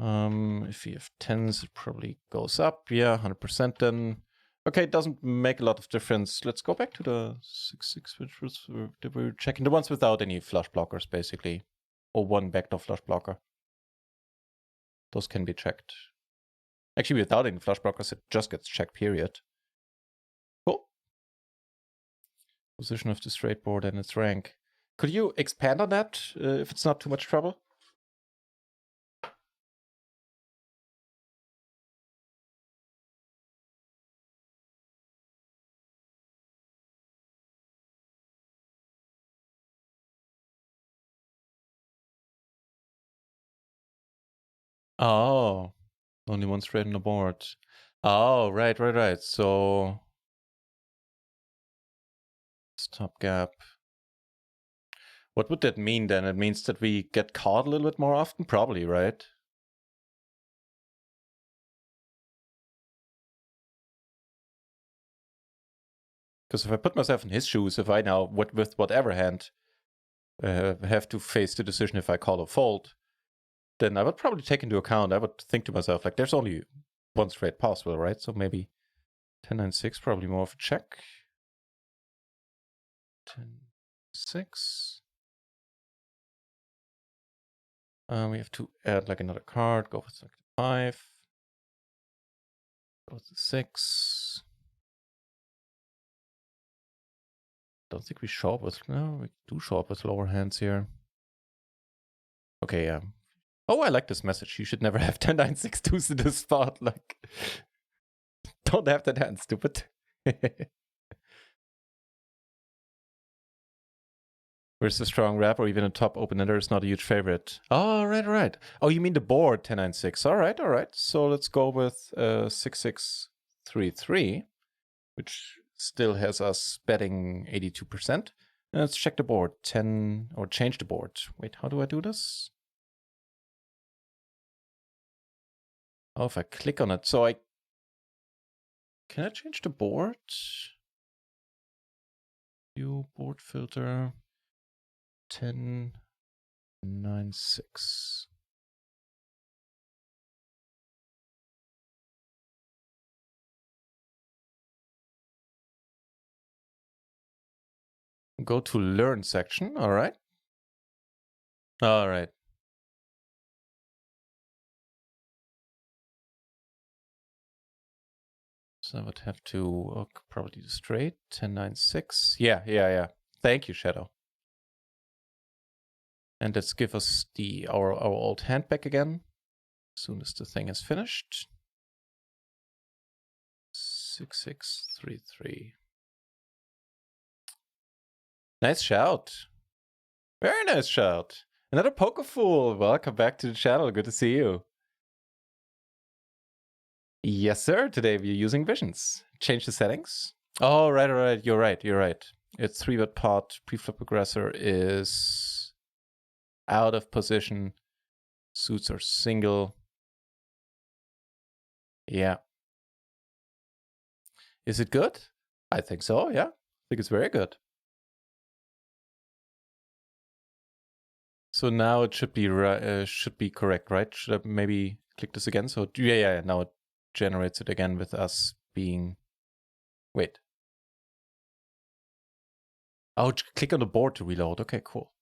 If we have tens, it probably goes up. Yeah, 100% then. Okay, it doesn't make a lot of difference. Let's go back to the 6-6, which was we were checking the ones without any flush blockers, basically, or one backdoor flush blocker. Those can be checked. Actually, without any flush blockers, it just gets checked. Period. Cool. Position of the straight board and its rank. Could you expand on that if it's not too much trouble? Oh, only one straight on the board. Oh, right. So, stop gap. What would that mean then? It means that we get caught a little bit more often? Probably, right? Because if I put myself in his shoes, if I now, with whatever hand, have to face the decision if I call or fold, then I would probably take into account, I would think to myself, like, there's only one straight possible, right? So maybe 10-9-6, probably more of a check. 10-6. We have to add like another card, go with like 5. Go with the 6. Don't think we show up with, no, we do show up with lower hands here. Okay, yeah. Oh, I like this message. You should never have 10-9-6 twos in this spot. Like, don't have that hand, stupid. Where's the strong wrap or even a top open-ender is not a huge favorite. Oh, right. Oh, you mean the board 10-9-6. All right. So let's go with 6-6-3-3, which still has us betting 82%. And let's check the board. 10, or change the board. Wait, how do I do this? Oh, if I click on it. So can I change the board? View board filter. 10-9-6. go to learn section. All right. All right. So I would have to probably do straight 1096. Yeah. Thank you, Shadow. And let's give us our old hand back again. As soon as the thing is finished. 6633. Nice shout. Very nice shout. Another Pokefool. Welcome back to the channel. Good to see you. Yes, sir. Today we're using visions. Change the settings. Oh, right. You're right. It's 3-bit pot. Preflop aggressor is out of position. Suits are single. Yeah. Is it good? I think so, yeah. I think it's very good. So now it should be correct, right? Should I maybe click this again? So yeah. Now it generates it again with us being. Wait. Oh, click on the board to reload. Okay, cool.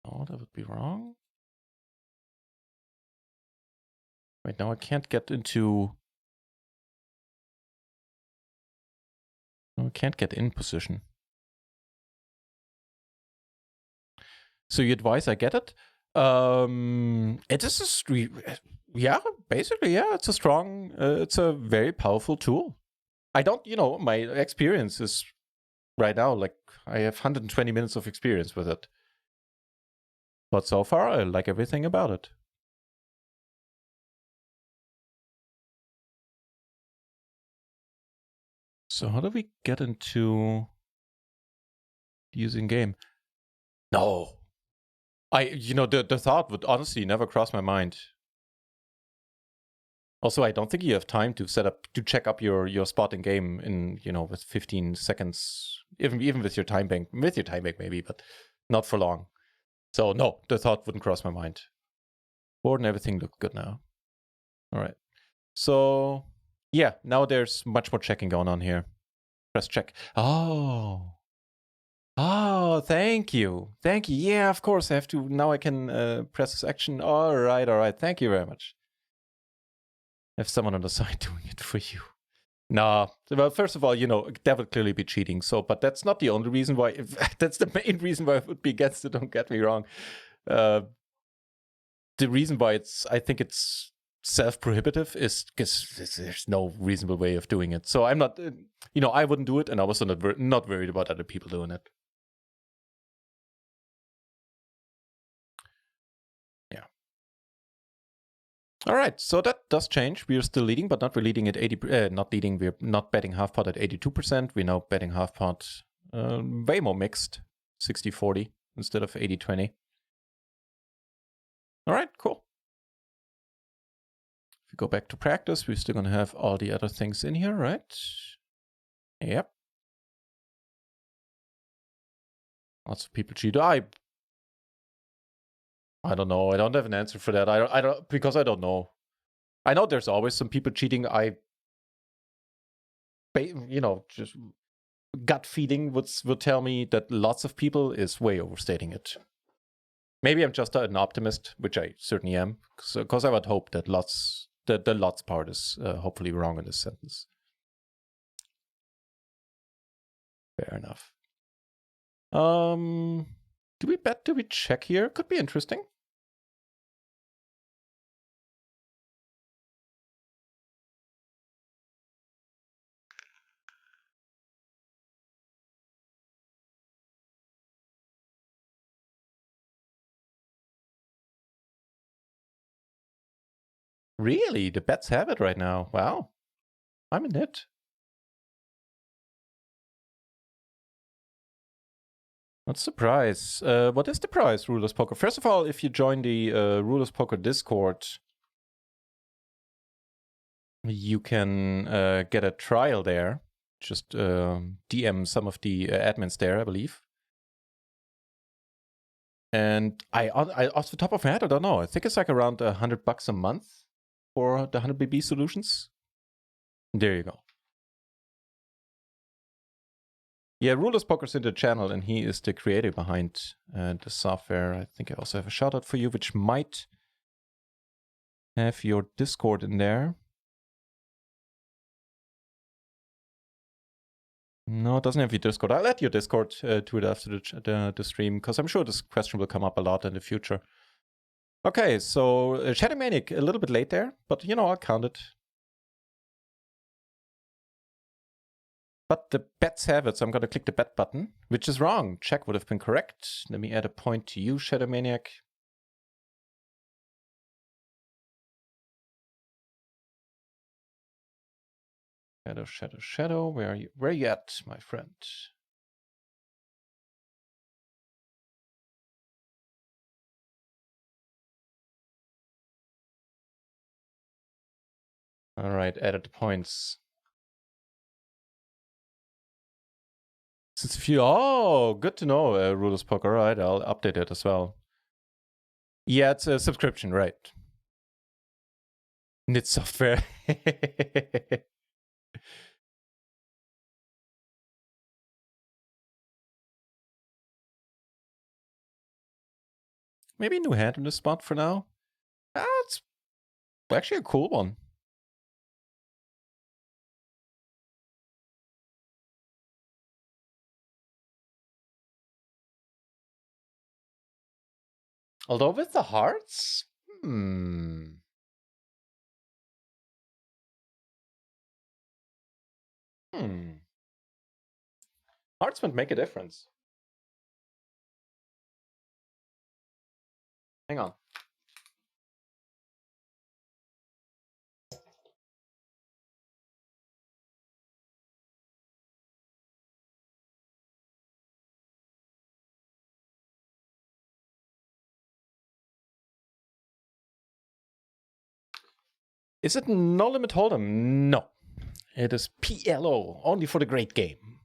Oh, that would be wrong. Wait, now I can't get into. No, I can't get in position. So you advise I get it? It is a street. Yeah, basically, yeah. It's a strong. It's a very powerful tool. I don't, my experience is right now like I have 120 minutes of experience with it. But so far, I like everything about it. So how do we get into using game? No. The thought would honestly never cross my mind. Also, I don't think you have time to check up your spot in game in, with 15 seconds, even with your time bank, maybe, but not for long. So no, the thought wouldn't cross my mind. Board and everything look good now. All right. So yeah, now there's much more checking going on here. Press check. Oh, thank you. Yeah, of course I have to. Now I can press this action. All right. Thank you very much. I have someone on the side doing it for you. Nah. Well, first of all, that would clearly be cheating. So, but that's not the only reason why. That's the main reason why I would be against it. Don't get me wrong. The reason why I think it's self-prohibitive is because there's no reasonable way of doing it. So I'm not, I wouldn't do it, and I was not worried about other people doing it. Yeah. All right, so that does change. We are still leading, but not we're leading at 80. Not leading. We're not betting half pot at 82%. We're now betting half pot way more mixed, 60-40 instead of 80-20. All right, cool. If we go back to practice, we're still going to have all the other things in here, right? Yep. Lots of people cheat. I don't know. I don't have an answer for that. I don't because I don't know. I know there's always some people cheating. Just gut feeling would tell me that lots of people is way overstating it. Maybe I'm just an optimist, which I certainly am, because I would hope that the lots part is hopefully wrong in this sentence. Fair enough. Do we bet? Do we check here? Could be interesting. Really? The bets have it right now. Wow. I'm in it. What's the prize? What is the prize, Rulers Poker? First of all, if you join the Rulers Poker Discord, you can get a trial there. Just DM some of the admins there, I believe. And I off the top of my head, I don't know. I think it's like around $100 a month. for the 100BB solutions. There you go. Yeah, Rulers Poker's in the channel, and he is the creator behind the software. I think I also have a shout out for you, which might have your Discord in there. No, it doesn't have your Discord. I'll add your Discord to it after the stream, because I'm sure this question will come up a lot in the future. Okay, so Shadow Maniac, a little bit late there, but you know, I'll count it. But the bets have it, so I'm going to click the bet button, which is wrong. Check would have been correct. Let me add a point to you, Shadow Maniac. Shadow, Shadow, Shadow. Where are you? Where are you at, my friend? All right, added the points. Since a few, oh, good to know, Rulers Poker. All right, I'll update it as well. Yeah, it's a subscription, right? Knit software. Maybe a new hand in the spot for now. It's actually a cool one. Although with the hearts, Hearts would make a difference. Hang on. Is it no limit hold'em? No. It is PLO, only for the great game.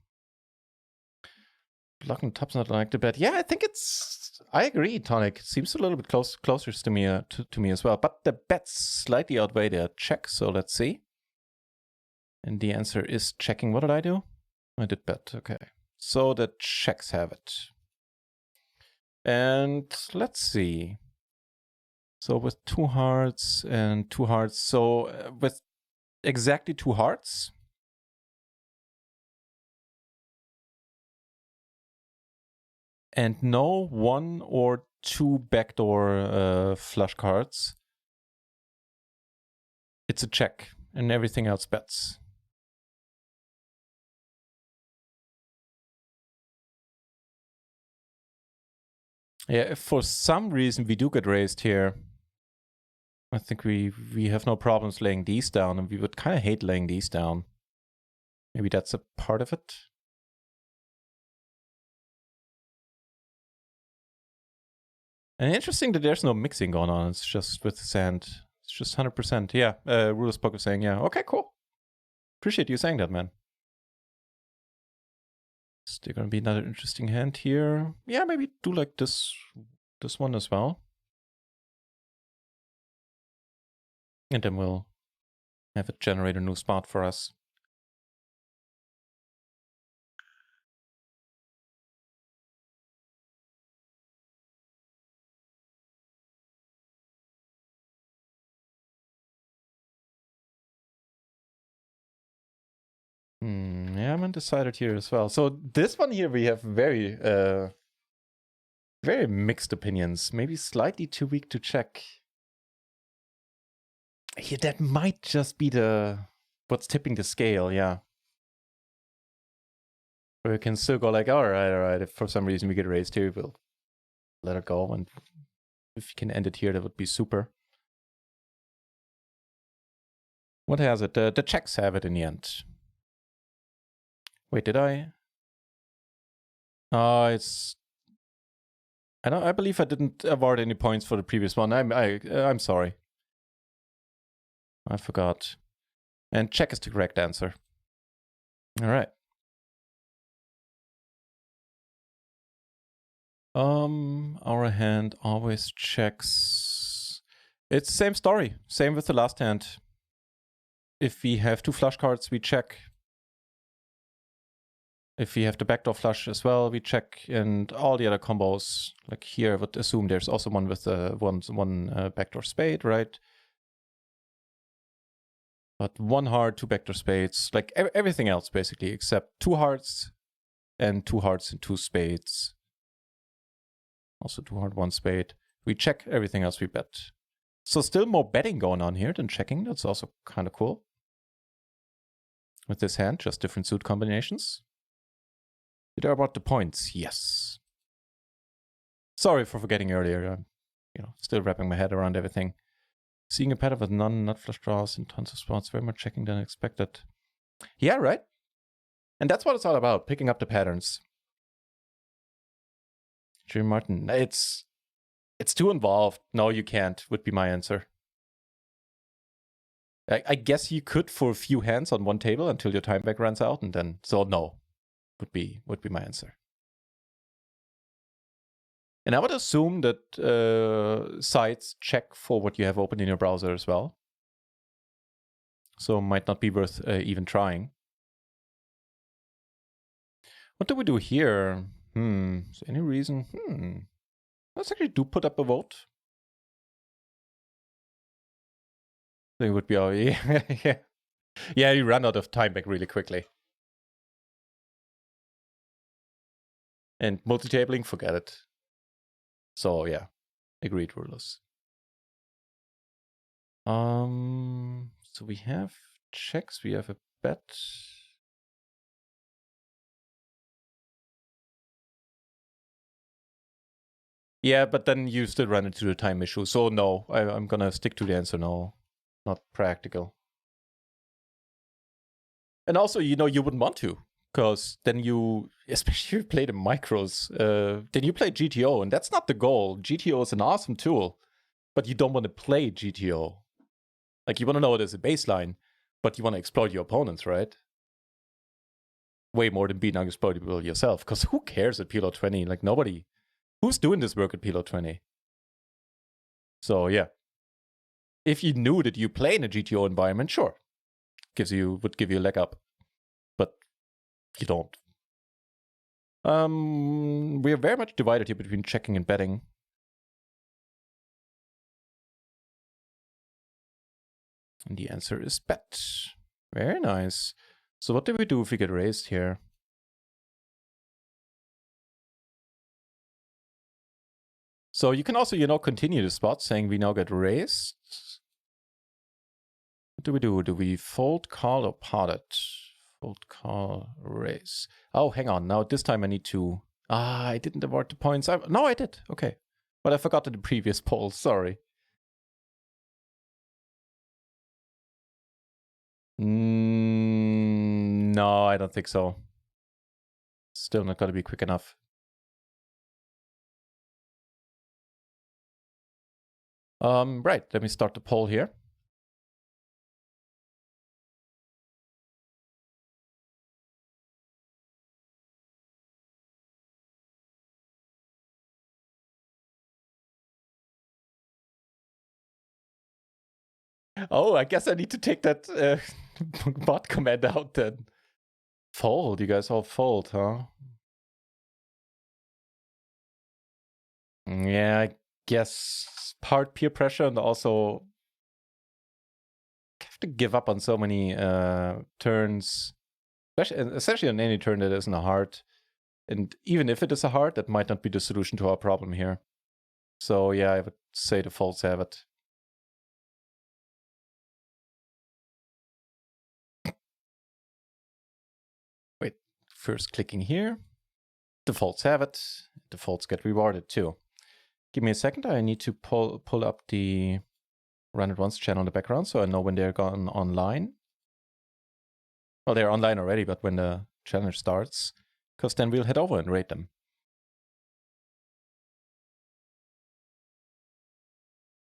Block and top's not like the bet. Yeah, I think it's. I agree, Tonic. It seems a little bit closer to me to me as well. But the bets slightly outweigh their check, so let's see. And the answer is checking. What did I do? I did bet. Okay. So the checks have it. And let's see. So with 2 hearts and 2 hearts. So with exactly 2 hearts. And no 1 or 2 backdoor flush cards. It's a check, and everything else bets. Yeah, if for some reason we do get raised here, I think we have no problems laying these down, and we would kind of hate laying these down. Maybe that's a part of it. And interesting that there's no mixing going on. It's just with the sand. It's just 100%. Yeah, Rulers Poker saying, yeah. Okay, cool. Appreciate you saying that, man. Is there going to be another interesting hand here? Yeah, maybe do like this one as well. And then we'll have it generate a new spot for us. Yeah, I'm undecided here as well. So this one here, we have very mixed opinions. Maybe slightly too weak to check. Yeah, that might just be what's tipping the scale, yeah. Where we can still go like, all right. If for some reason we get raised here, we'll let it go. And if you can end it here, that would be super. What has it? The checks have it in the end. Wait, did I? It's. I believe I didn't award any points for the previous one. I'm sorry. I forgot. And check is the correct answer. All right. Our hand always checks It's the same story. Same with the last hand. If we have 2 flush cards, we check. If we have the backdoor flush as well, we check. And all the other combos, like here, I would assume there's also one with one backdoor spade, right? But 1 heart, 2 backdoor spades, like everything else basically, except 2 hearts and 2 hearts and 2 spades. Also 2 heart, 1 spade. We check, everything else we bet. So still more betting going on here than checking. That's also kind of cool. With this hand, just different suit combinations. Did I about the points? Yes. Sorry for forgetting earlier. I'm, still wrapping my head around everything. Seeing a pattern with nut flush draws and tons of spots, very more checking than expected. Yeah, right? And that's what it's all about, picking up the patterns. Jim Martin, it's too involved. No, you can't, would be my answer. I guess you could for a few hands on one table until your time back runs out, and then, so no, would be my answer. And I would assume that sites check for what you have open in your browser as well. So might not be worth even trying. What do we do here? Is there any reason? Let's actually do put up a vote. I think it would be our yeah, you run out of time back really quickly. And multi-tabling, forget it. So yeah, agreed, rulers. So we have checks, we have a bet. Yeah, but then you still run into the time issue. So no, I'm gonna stick to the answer no. Not practical. And also, you wouldn't want to. Because then you, especially if you play the micros, then you play GTO, and that's not the goal. GTO is an awesome tool, but you don't want to play GTO. Like, you want to know it as a baseline, but you want to exploit your opponents, right? Way more than being unexploitable yourself, because who cares at PLO 20? Like, nobody. Who's doing this work at PLO 20? So, yeah. If you knew that you play in a GTO environment, sure. Would give you a leg up. But you don't. We are very much divided here between checking and betting. And the answer is bet. Very nice. So what do we do if we get raised here? So you can also, continue the spot saying we now get raised. What do we do? Do we fold, call, or pot it? Fold, call, raise. Oh, hang on. Now this time I need to... I didn't award the points. No, I did. Okay. But I forgot in the previous poll. Sorry. No, I don't think so. Still not going to be quick enough. Right, let me start the poll here. Oh, I guess I need to take that bot command out then. Fold, you guys all fold, huh? Yeah, I guess part peer pressure and also have to give up on so many turns, especially on any turn that isn't a heart. And even if it is a heart, that might not be the solution to our problem here. So yeah, I would say the folds have it. Wait, first clicking here. The folds have it. The folds get rewarded too. Give me a second. I need to pull up the run it once channel in the background so I know when they're gone online. Well, they're online already, but when the challenge starts, because then we'll head over and rate them.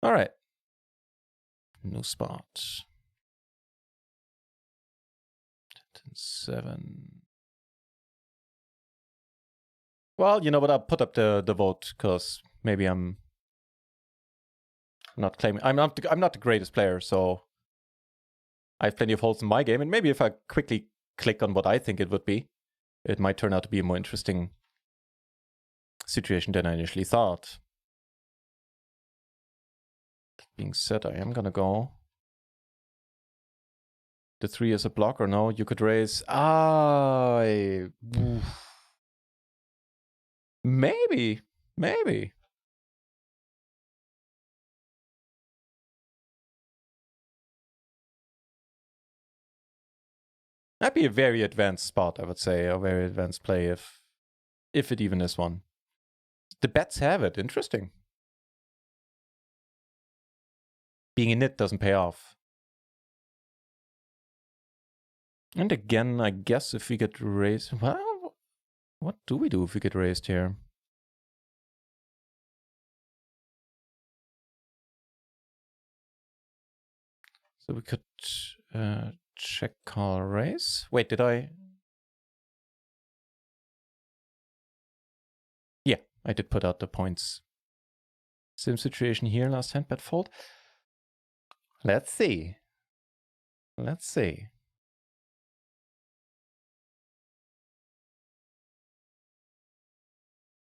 All right. New spot. 10-7. Well, you know what? I'll put up the vote because maybe I'm not claiming. I'm not the greatest player, so I have plenty of holes in my game. And maybe if I quickly click on what I think it would be, it might turn out to be a more interesting situation than I initially thought. That being said, I am gonna go. The 3 is a block or no? You could raise. Maybe. That'd be a very advanced spot, I would say, a very advanced play if it even is one. The bets have it. Interesting. Being a nit doesn't pay off. And again, I guess if we get raised, well, what do we do if we get raised here? So we could check call raise. Wait, did I? Yeah, I did put out the points. Same situation here, last hand bet fold. Let's see.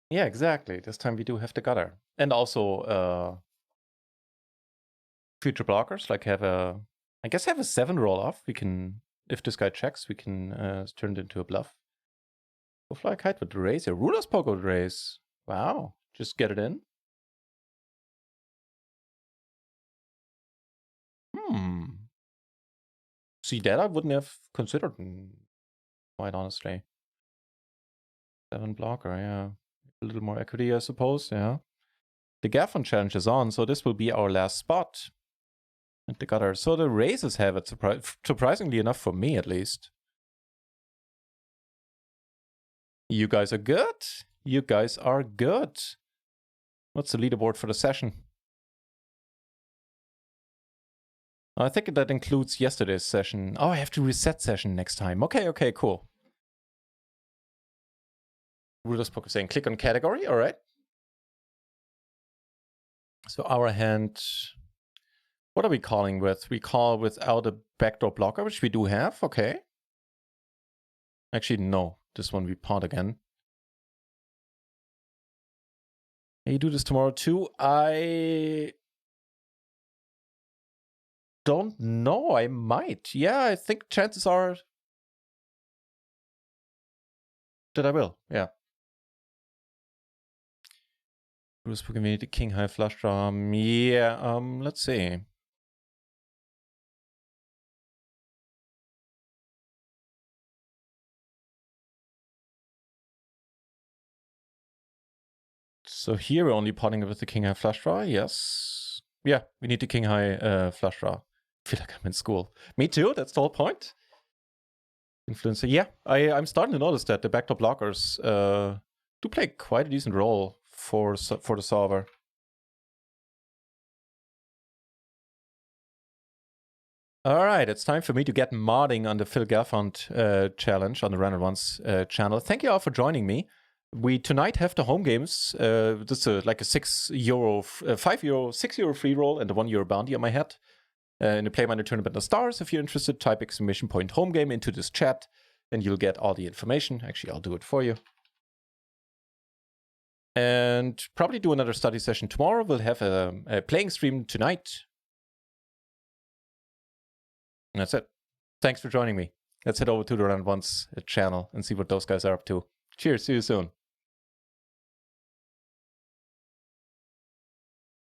Yeah, exactly. This time we do have the gutter. And also future blockers, like have a, I guess have a 7 roll off. We can, if this guy checks, we can turn it into a bluff. Go fly kite with raise here. Ruler's poker with raise. Wow, just get it in. See, that I wouldn't have considered, quite honestly. 7 blocker, yeah. A little more equity, I suppose, yeah. The Gaffon challenge is on, so this will be our last spot. And the gutter. So the raises have it, surprisingly enough for me, at least. You guys are good. You guys are good. What's the leaderboard for the session? I think that includes yesterday's session. Oh, I have to reset session next time. Okay, cool. Ruler's poker saying click on category. All right. So our hand, what are we calling with? We call without a backdoor blocker, which we do have. Okay. Actually, no. This one we pot again. May you do this tomorrow too? I don't know. I might. Yeah, I think chances are that I will. Yeah. Bruce Pokémon, the king high flush draw. Yeah, let's see. So here we're only potting with the king high flush draw. Yes. Yeah, we need the king high flush draw. I feel like I'm in school. Me too. That's the whole point. Influencer. Yeah, I'm starting to notice that the backdoor blockers do play quite a decent role for the solver. All right, it's time for me to get modding on the Phil Gelfand challenge on the Random Ones channel. Thank you all for joining me. We tonight have the home games. This is like a €6, €5, €6 free roll and a €1 bounty on my head. In the Play Minor Tournament of Stars. If you're interested, type exclamation point home game into this chat and you'll get all the information. Actually, I'll do it for you. And probably do another study session tomorrow. We'll have a playing stream tonight. And that's it. Thanks for joining me. Let's head over to the Random Ones channel and see what those guys are up to. Cheers. See you soon.